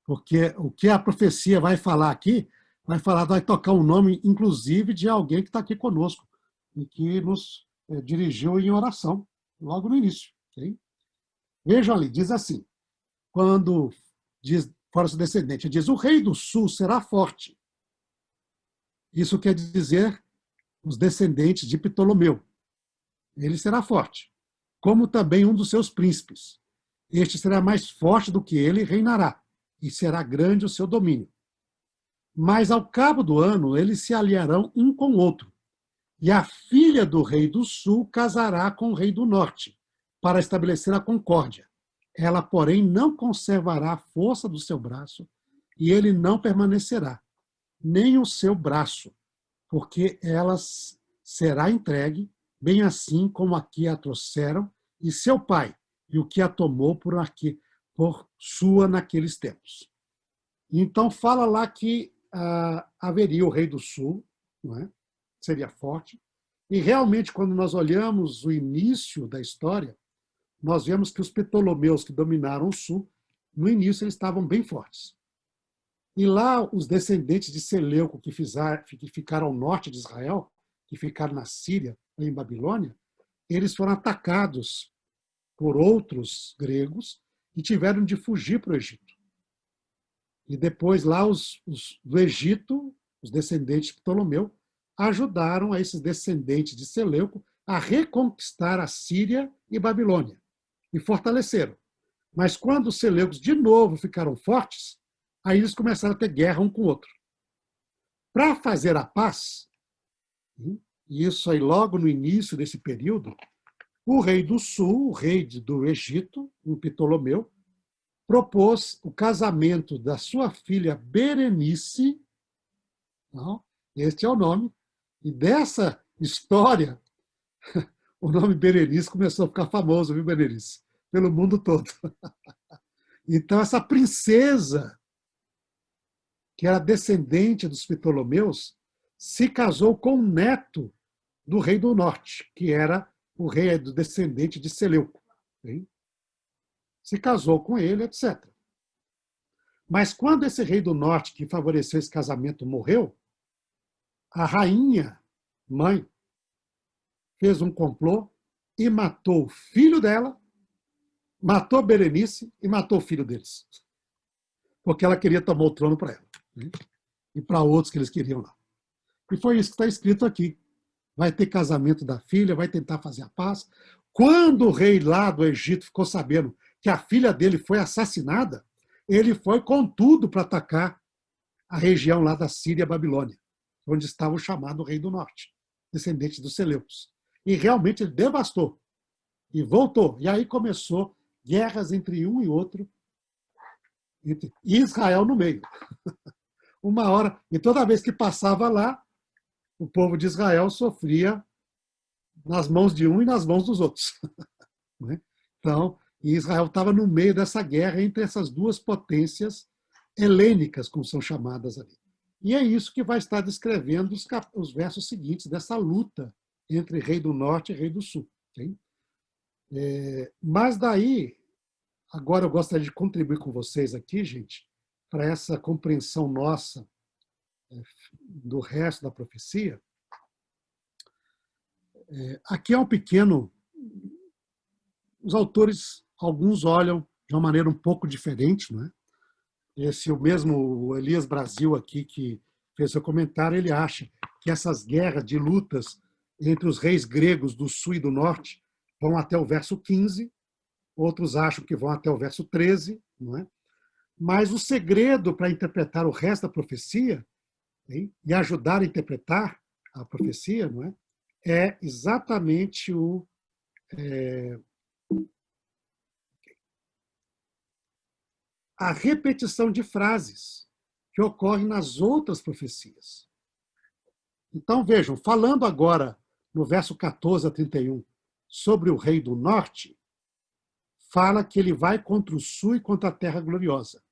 S1: Porque o que a profecia vai falar aqui, vai tocar um nome, inclusive, de alguém que está aqui conosco e que nos dirigiu em oração, logo no início. Okay? Vejam ali, diz assim, quando diz, fora seu descendente, diz, o rei do sul será forte. Isso quer dizer os descendentes de Ptolomeu. Ele será forte, como também um dos seus príncipes. Este será mais forte do que ele e reinará, e será grande o seu domínio. Mas ao cabo do ano, eles se aliarão um com o outro, e a filha do rei do sul casará com o rei do norte, para estabelecer a concórdia. Ela, porém, não conservará a força do seu braço, e ele não permanecerá, nem o seu braço, porque ela será entregue, bem assim como aqui a trouxeram, e seu pai, e o que a tomou por sua naqueles tempos. Então fala lá que haveria o rei do sul, não é? Seria forte, e realmente quando nós olhamos o início da história, nós vemos que os Ptolomeus que dominaram o sul, no início eles estavam bem fortes. E lá os descendentes de Seleuco que ficaram ao norte de Israel, que ficaram na Síria, em Babilônia, eles foram atacados por outros gregos e tiveram de fugir para o Egito. E depois lá do Egito, os descendentes de Ptolomeu, ajudaram a esses descendentes de Seleuco a reconquistar a Síria e Babilônia. E fortaleceram. Mas quando os Seleucos de novo ficaram fortes, aí eles começaram a ter guerra um com o outro. Para fazer a paz, e isso aí logo no início desse período, o rei do sul, o rei do Egito, o Ptolomeu, propôs o casamento da sua filha Berenice, não, este é o nome, e dessa história, o nome Berenice começou a ficar famoso, viu, Berenice? Pelo mundo todo. Então, essa princesa, que era descendente dos Ptolomeus, se casou com o neto do rei do norte, que era o rei do descendente de Seleuco. Se casou com ele, etc. Mas quando esse rei do norte, que favoreceu esse casamento, morreu, a rainha, mãe, fez um complô e matou o filho dela, matou Berenice e matou o filho deles. Porque ela queria tomar o trono para ela. E para outros que eles queriam lá. E foi isso que está escrito aqui. Vai ter casamento da filha, vai tentar fazer a paz. Quando o rei lá do Egito ficou sabendo que a filha dele foi assassinada, ele foi com tudo para atacar a região lá da Síria e Babilônia, onde estava o chamado rei do norte, descendente dos Seleucos. E realmente ele devastou. E voltou. E aí começou guerras entre um e outro, e Israel no meio. Uma hora, e toda vez que passava lá, o povo de Israel sofria nas mãos de um e nas mãos dos outros. Então, Israel estava no meio dessa guerra entre essas duas potências helênicas, como são chamadas ali. E é isso que vai estar descrevendo os versos seguintes dessa luta entre rei do norte e rei do sul. Mas daí, agora eu gostaria de contribuir com vocês aqui, gente, para essa compreensão nossa do resto da profecia. Aqui é um pequeno... Os autores, alguns olham de uma maneira um pouco diferente, não é? O mesmo Elias Brasil aqui, que fez seu comentário, ele acha que essas guerras de lutas entre os reis gregos do sul e do norte vão até o verso 15, outros acham que vão até o verso 13, não é? Mas o segredo para interpretar o resto da profecia, e ajudar a interpretar a profecia, não é? É exatamente a repetição de frases que ocorrem nas outras profecias. Então, vejam, falando agora no verso 14 a 31 sobre o rei do norte, fala que ele vai contra o sul e contra a terra gloriosa.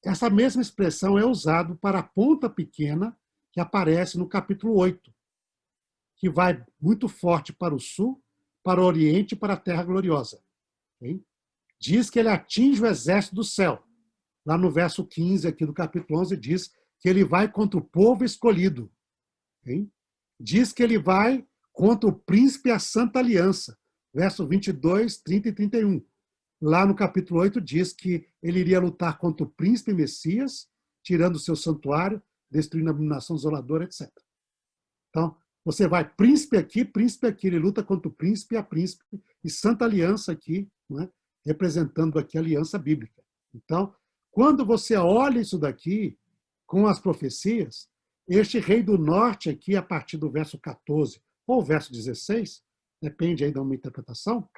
S1: Essa mesma expressão é usada para a ponta pequena que aparece no capítulo 8, que vai muito forte para o sul, para o oriente e para a terra gloriosa. Diz que ele atinge o exército do céu. Lá no verso 15 aqui do capítulo 11 diz que ele vai contra o povo escolhido. Diz que ele vai contra o príncipe e a santa aliança. Verso 22, 30 e 31. Lá no capítulo 8 diz que ele iria lutar contra o príncipe Messias, tirando o seu santuário, destruindo a abominação desoladora, etc. Então, você vai príncipe aqui, ele luta contra o príncipe e a príncipe, e santa aliança aqui, não é? Representando aqui a aliança bíblica. Então, quando você olha isso daqui, com as profecias, este rei do norte aqui, a partir do verso 14 ou verso 16, depende aí de uma interpretação,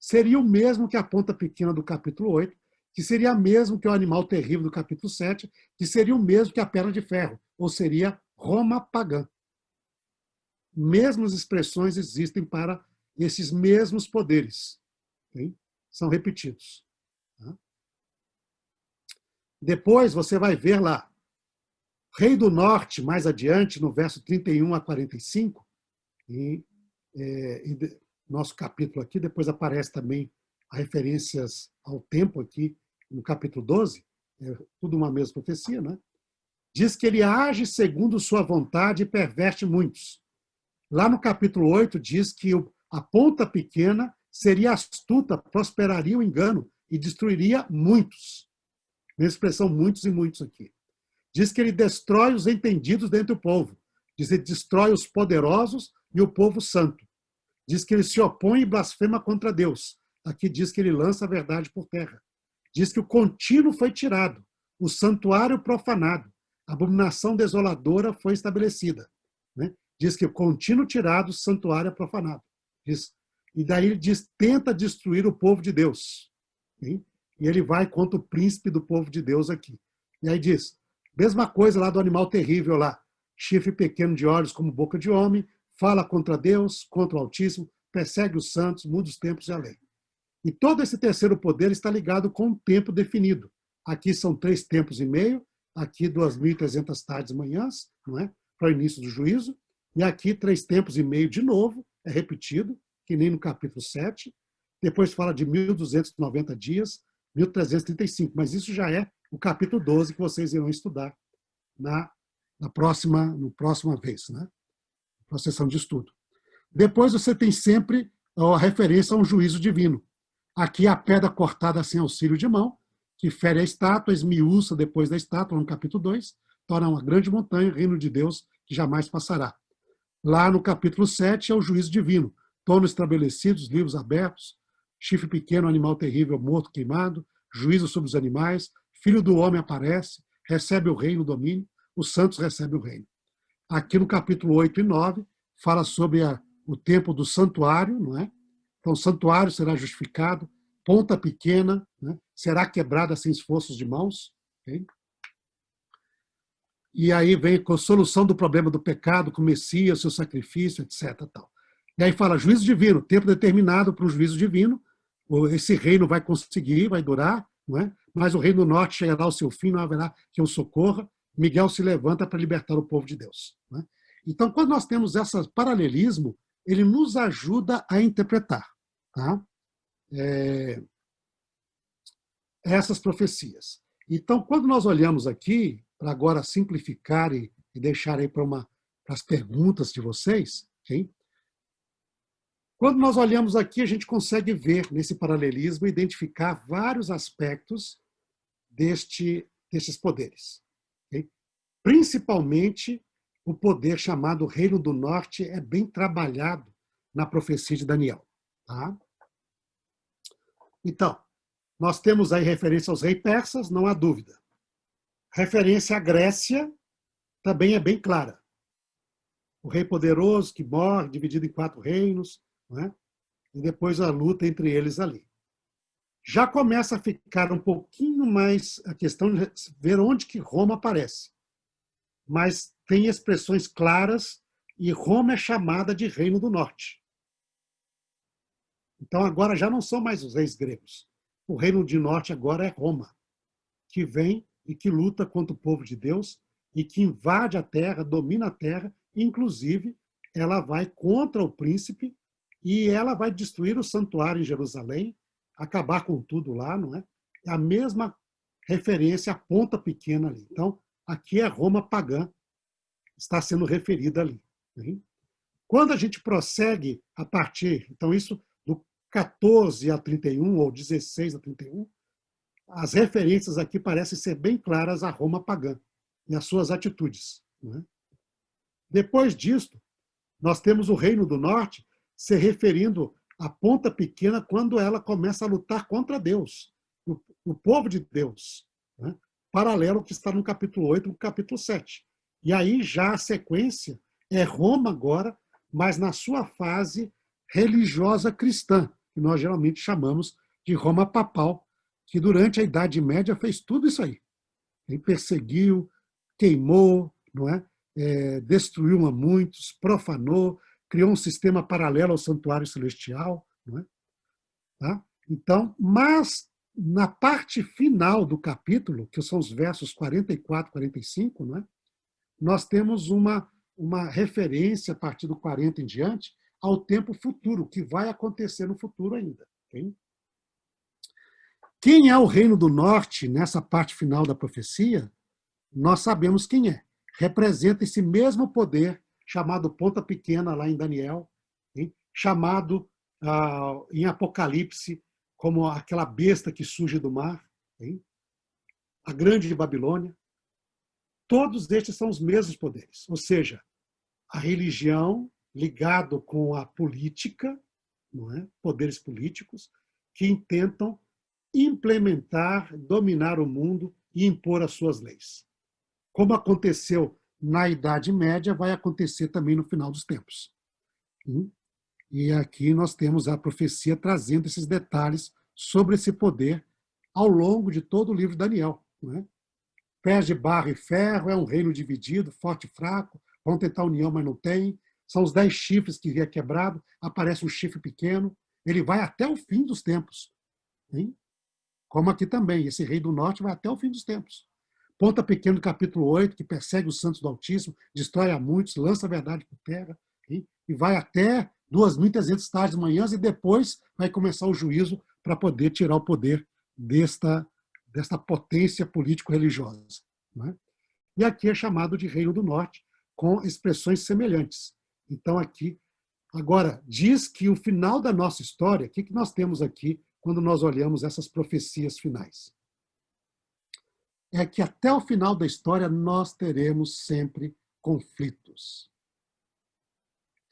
S1: seria o mesmo que a ponta pequena do capítulo 8, que seria o mesmo que o animal terrível do capítulo 7, que seria o mesmo que a perna de ferro, ou seria Roma pagã. Mesmas expressões existem para esses mesmos poderes. Okay? São repetidos. Tá? Depois você vai ver lá, Rei do Norte, mais adiante, no verso 31 a 45, nosso capítulo aqui, depois aparece também as referências ao tempo aqui, no capítulo 12, é tudo uma mesma profecia, né? Diz que ele age segundo sua vontade e perverte muitos. Lá no capítulo 8 diz que a ponta pequena seria astuta, prosperaria o engano e destruiria muitos. Minha expressão muitos e muitos aqui. Diz que ele destrói os entendidos dentre o povo. Diz que ele destrói os poderosos e o povo santo. Diz que ele se opõe e blasfema contra Deus. Aqui diz que ele lança a verdade por terra. Diz que o contínuo foi tirado, o santuário profanado, a abominação desoladora foi estabelecida. Né? Diz que o contínuo tirado, o santuário é profanado. E daí ele diz, tenta destruir o povo de Deus. Hein? E ele vai contra o príncipe do povo de Deus aqui. E aí diz, mesma coisa lá do animal terrível lá, chifre pequeno de olhos como boca de homem, fala contra Deus, contra o Altíssimo, persegue os santos, muda os tempos e a lei. E todo esse terceiro poder está ligado com um tempo definido. Aqui são 3 tempos e meio, aqui 2.300 tardes e manhãs, não é? Para o início do juízo, e aqui 3 tempos e meio de novo, é repetido, que nem no capítulo 7. Depois fala de 1.290 dias, 1.335, mas isso já é o capítulo 12 que vocês irão estudar na próxima vez, né? Na sessão de estudo. Depois você tem sempre a referência a um juízo divino. Aqui a pedra cortada sem auxílio de mão, que fere a estátua, esmiuça depois da estátua, no capítulo 2, torna uma grande montanha, reino de Deus que jamais passará. Lá no capítulo 7 é o juízo divino, tronos estabelecidos, livros abertos, chifre pequeno, animal terrível, morto, queimado, juízo sobre os animais, filho do homem aparece, recebe o reino, o domínio, os santos recebem o reino. Aqui no capítulo 8 e 9, fala sobre o tempo do santuário, não é? Então, o santuário será justificado, ponta pequena, né? Será quebrada sem esforços de mãos. Okay? E aí vem com a solução do problema do pecado, com o Messias, seu sacrifício, etc. Tal. E aí fala, juízo divino, tempo determinado para o juízo divino, esse reino vai conseguir, vai durar, não é? Mas o reino do norte chegará ao seu fim, não haverá quem o socorra. Miguel se levanta para libertar o povo de Deus. Né? Então, quando nós temos esse paralelismo, ele nos ajuda a interpretar, tá? Essas profecias. Então, quando nós olhamos aqui, para agora simplificar e deixar aí para as perguntas de vocês, okay? Quando nós olhamos aqui, a gente consegue ver nesse paralelismo, identificar vários aspectos desses poderes. Okay? Principalmente o poder chamado Reino do Norte é bem trabalhado na profecia de Daniel. Tá? Então, nós temos aí referência aos reis persas, não há dúvida. Referência à Grécia também é bem clara. O rei poderoso que morre, dividido em 4 reinos, não é? E depois a luta entre eles ali. Já começa a ficar um pouquinho mais a questão de ver onde que Roma aparece. Mas tem expressões claras e Roma é chamada de Reino do Norte. Então agora já não são mais os reis gregos. O Reino do Norte agora é Roma, que vem e que luta contra o povo de Deus e que invade a terra, domina a terra, inclusive ela vai contra o príncipe e ela vai destruir o santuário em Jerusalém, acabar com tudo lá, não é? É a mesma referência à ponta pequena ali. Então, aqui é Roma pagã, está sendo referida ali. Né? Quando a gente prossegue a partir, então isso do 14 a 31, ou 16 a 31, as referências aqui parecem ser bem claras a Roma pagã e as suas atitudes. Né? Depois disto, nós temos o Reino do Norte se referindo à ponta pequena quando ela começa a lutar contra Deus, o povo de Deus, né? Paralelo ao que está no capítulo 8 e no capítulo 7. E aí já a sequência é Roma agora, mas na sua fase religiosa cristã, que nós geralmente chamamos de Roma papal, que durante a Idade Média fez tudo isso aí. Ele perseguiu, queimou, não é? Destruiu a muitos, profanou, criou um sistema paralelo ao santuário celestial. Não é? Tá? Então, mas na parte final do capítulo, que são os versos 44 e 45, não é? Nós temos uma referência, a partir do 40 em diante, ao tempo futuro, que vai acontecer no futuro ainda. Okay? Quem é o Reino do Norte nessa parte final da profecia? Nós sabemos quem é. Representa esse mesmo poder, chamado ponta pequena lá em Daniel, hein? Chamado em Apocalipse como aquela besta que surge do mar, hein? A grande Babilônia. Todos estes são os mesmos poderes, ou seja, a religião ligado com a política, não é? Poderes políticos que intentam implementar, dominar o mundo e impor as suas leis. Como aconteceu na Idade Média, vai acontecer também no final dos tempos. E aqui nós temos a profecia trazendo esses detalhes sobre esse poder ao longo de todo o livro de Daniel. Não é? Pés de barro e ferro, é um reino dividido, forte e fraco, vão tentar união, mas não tem. São os 10 chifres que via quebrado, aparece um chifre pequeno, ele vai até o fim dos tempos. Hein? Como aqui também, esse rei do norte vai até o fim dos tempos. Ponta pequeno, capítulo 8, que persegue os santos do Altíssimo, destrói a muitos, lança a verdade por terra, hein? E vai até 2.300 tardes manhãs e depois vai começar o juízo para poder tirar o poder desta potência político-religiosa. Né? E aqui é chamado de Reino do Norte, com expressões semelhantes. Então aqui, agora, diz que o final da nossa história, o que nós temos aqui quando nós olhamos essas profecias finais? É que até o final da história nós teremos sempre conflitos.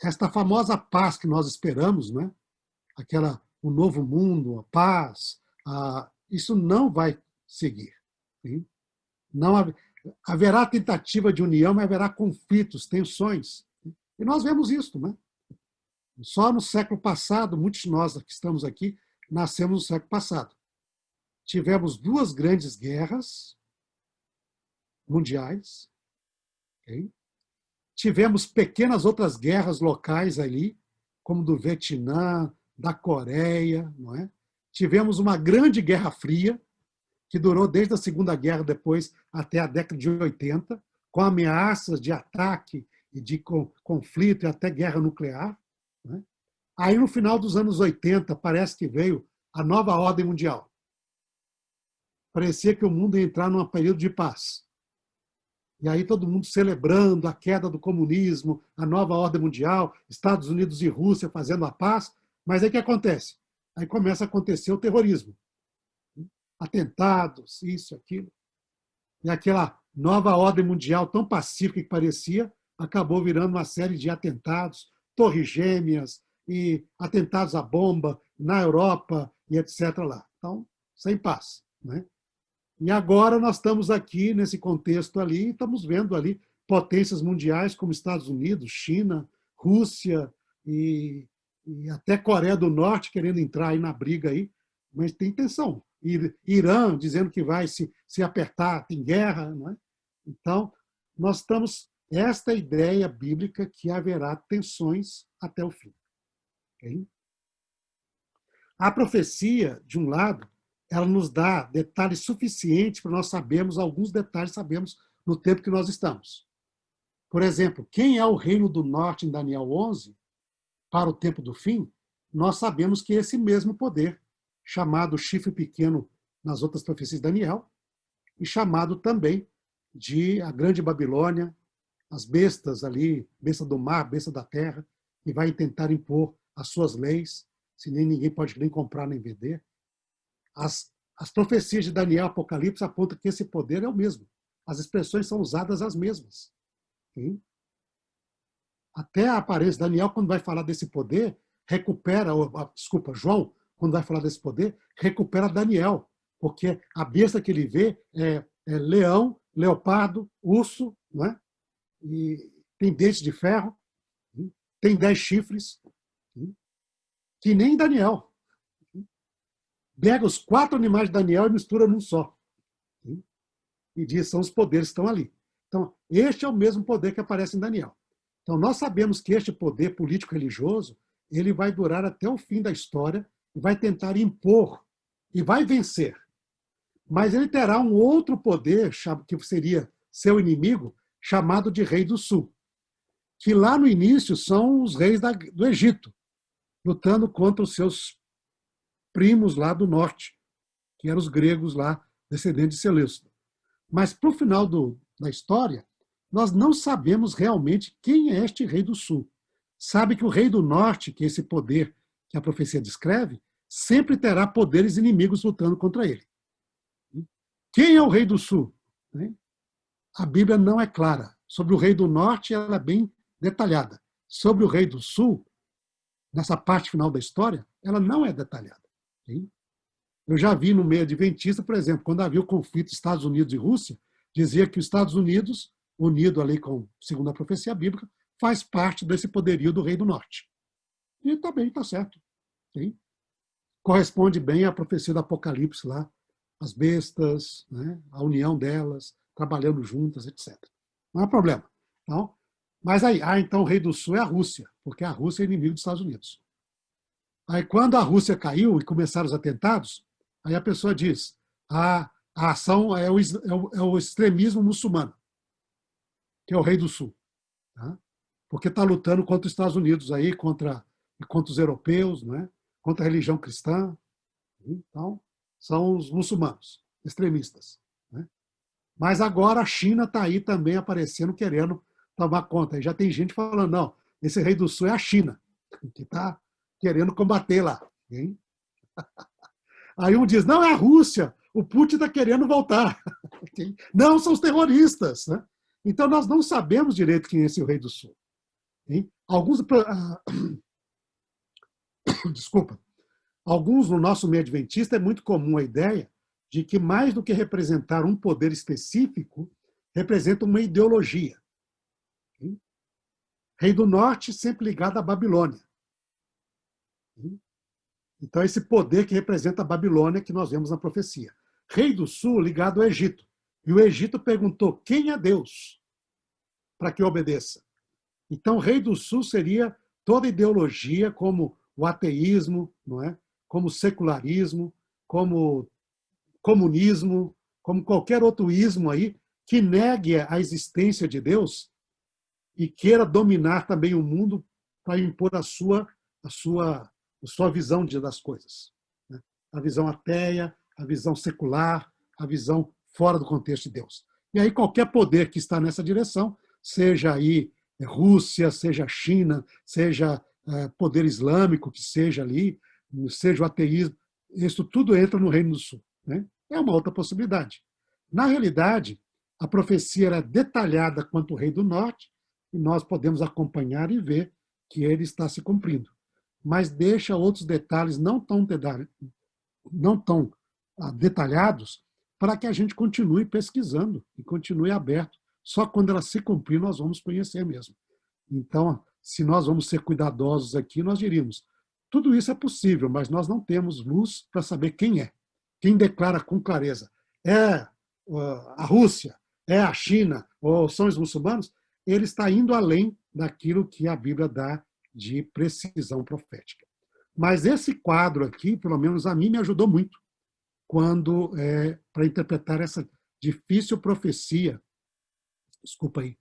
S1: Esta famosa paz que nós esperamos, né? O novo mundo, a paz, isso não vai seguir. Sim? Não haverá tentativa de união, mas haverá conflitos, tensões. E nós vemos isso, né? Só no século passado, muitos de nós que estamos aqui, nascemos no século passado. Tivemos 2 grandes guerras mundiais. Okay? Tivemos pequenas outras guerras locais ali, como do Vietnã, da Coreia. Não é? Tivemos uma grande Guerra Fria, que durou desde a Segunda Guerra, depois até a década de 80, com ameaças de ataque e de conflito e até guerra nuclear. Né? Aí, no final dos anos 80, parece que veio a nova ordem mundial. Parecia que o mundo ia entrar num período de paz. E aí todo mundo celebrando a queda do comunismo, a nova ordem mundial, Estados Unidos e Rússia fazendo a paz. Mas aí o que acontece? Aí começa a acontecer o terrorismo. Atentados, isso, aquilo. E aquela nova ordem mundial tão pacífica que parecia, acabou virando uma série de atentados, torres gêmeas e atentados à bomba na Europa e etc. lá. Então, sem paz. Né? E agora nós estamos aqui nesse contexto ali, estamos vendo ali potências mundiais como Estados Unidos, China, Rússia e até Coreia do Norte querendo entrar aí na briga aí, mas tem tensão. Irã dizendo que vai se apertar, tem guerra. Não é? Então, nós estamos... Esta é a ideia bíblica que haverá tensões até o fim. Okay? A profecia, de um lado, ela nos dá detalhes suficientes para nós sabermos, alguns detalhes sabemos no tempo que nós estamos. Por exemplo, quem é o reino do norte em Daniel 11, para o tempo do fim, nós sabemos que é esse mesmo poder, chamado chifre pequeno nas outras profecias de Daniel, e chamado também de a grande Babilônia, as bestas ali, besta do mar, besta da terra, que vai tentar impor as suas leis, se nem ninguém pode nem comprar nem vender. As profecias de Daniel e Apocalipse apontam que esse poder é o mesmo. As expressões são usadas as mesmas. Sim? Até a aparência, Daniel, quando vai falar desse poder, João, quando vai falar desse poder, recupera Daniel, porque a besta que ele vê é leão, leopardo, urso, não é? E tem dentes de ferro, tem 10 chifres, que nem Daniel. pega os 4 animais de Daniel e mistura num só. E diz, são os poderes que estão ali. Então, este é o mesmo poder que aparece em Daniel. Então, nós sabemos que este poder político-religioso, ele vai durar até o fim da história e vai tentar impor e vai vencer. Mas ele terá um outro poder, que seria seu inimigo, chamado de Rei do Sul, que lá no início são os reis do Egito, lutando contra os seus primos lá do norte, que eram os gregos lá, descendentes de Seleucido. Mas para o final da história, nós não sabemos realmente quem é este Rei do Sul. Sabe que o Rei do Norte, que é esse poder que a profecia descreve, sempre terá poderes inimigos lutando contra ele. Quem é o Rei do Sul? A Bíblia não é clara. Sobre o Rei do Norte, ela é bem detalhada. Sobre o Rei do Sul, nessa parte final da história, ela não é detalhada. Eu já vi no meio adventista, por exemplo, quando havia o conflito Estados Unidos e Rússia, dizia que os Estados Unidos, unido ali com, segundo a profecia bíblica, faz parte desse poderio do Rei do Norte. E também está certo. Sim? Corresponde bem à profecia do Apocalipse lá, as bestas, né, a união delas, trabalhando juntas, etc. Não há problema. Então, mas aí, então o Rei do Sul é a Rússia, porque a Rússia é inimigo dos Estados Unidos. Aí quando a Rússia caiu e começaram os atentados, aí a pessoa diz, a ação é o extremismo muçulmano, que é o Rei do Sul. Tá? Porque está lutando contra os Estados Unidos, aí, contra os europeus, não é? Contra a religião cristã. Então, são os muçulmanos, extremistas. Né? Mas agora a China está aí também aparecendo, querendo tomar conta. E já tem gente falando, não, esse Rei do Sul é a China, que está querendo combater lá. Hein? Aí um diz, não, é a Rússia, o Putin está querendo voltar. Não, são os terroristas. Né? Então, nós não sabemos direito quem é esse Rei do Sul. Hein? Desculpa. Alguns no nosso meio adventista é muito comum a ideia de que mais do que representar um poder específico, representa uma ideologia. Rei do Norte sempre ligado à Babilônia. Então, esse poder que representa a Babilônia que nós vemos na profecia. Rei do Sul ligado ao Egito. E o Egito perguntou, quem é Deus? Para que obedeça. Então, Rei do Sul seria toda ideologia como o ateísmo, não é? Como o secularismo, como comunismo, como qualquer outro ismo aí, que negue a existência de Deus e queira dominar também o mundo para impor a sua visão das coisas. Né? A visão ateia, a visão secular, a visão fora do contexto de Deus. E aí qualquer poder que está nessa direção, seja aí Rússia, seja China, seja poder islâmico que seja ali, seja o ateísmo, isso tudo entra no Reino do Sul. Né? É uma outra possibilidade. Na realidade, a profecia era detalhada quanto ao Rei do Norte, e nós podemos acompanhar e ver que ele está se cumprindo. Mas deixa outros detalhes não tão detalhados para que a gente continue pesquisando e continue aberto. Só quando ela se cumprir nós vamos conhecer mesmo. Então, se nós vamos ser cuidadosos aqui, nós diríamos, tudo isso é possível, mas nós não temos luz para saber quem é. Quem declara com clareza é a Rússia, é a China, ou são os muçulmanos, ele está indo além daquilo que a Bíblia dá de precisão profética. Mas esse quadro aqui, pelo menos a mim, me ajudou muito para interpretar essa difícil profecia. Desculpa aí,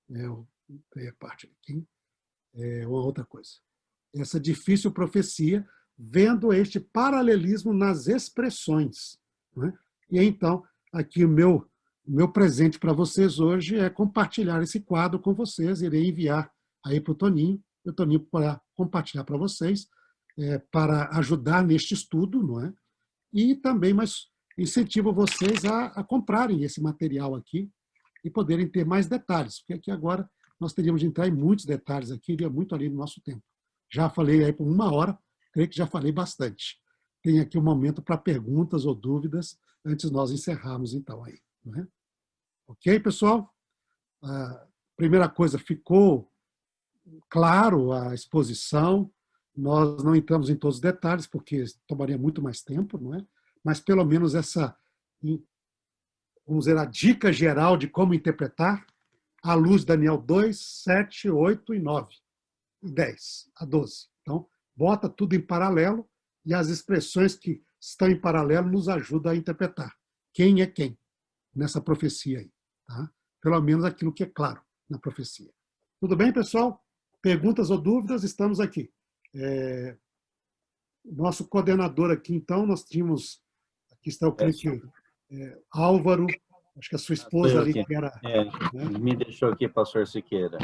S1: eu peguei a parte aqui. Uma outra coisa. Essa difícil profecia, vendo este paralelismo nas expressões. Né? E então, aqui o meu presente para vocês hoje é compartilhar esse quadro com vocês. Irei enviar aí para o Toninho para compartilhar para vocês, para ajudar neste estudo, não é? E também, mas incentivo vocês a comprarem esse material aqui e poderem ter mais detalhes, porque aqui agora nós teríamos de entrar em muitos detalhes aqui, iria muito ali no nosso tempo. Já falei aí por 1 hora, creio que já falei bastante. Tem aqui um momento para perguntas ou dúvidas antes de nós encerrarmos então aí. Não é? Ok, pessoal? A primeira coisa, ficou claro a exposição, Nós não entramos em todos os detalhes, porque tomaria muito mais tempo, não é? Mas pelo menos essa, vamos dizer, a dica geral de como interpretar, à luz de Daniel 2, 7, 8 e 9, e 10 a 12. Então, bota tudo em paralelo e as expressões que estão em paralelo nos ajudam a interpretar quem é quem nessa profecia aí. Tá? Pelo menos aquilo que é claro na profecia. Tudo bem, pessoal? Perguntas ou dúvidas? Estamos aqui. Nosso coordenador aqui, então, nós tínhamos, aqui está o clique, Álvaro, acho que a sua esposa ali que era...
S5: né? Me deixou aqui, pastor Siqueira.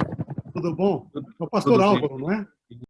S1: Tudo bom? É o pastor Álvaro, não é?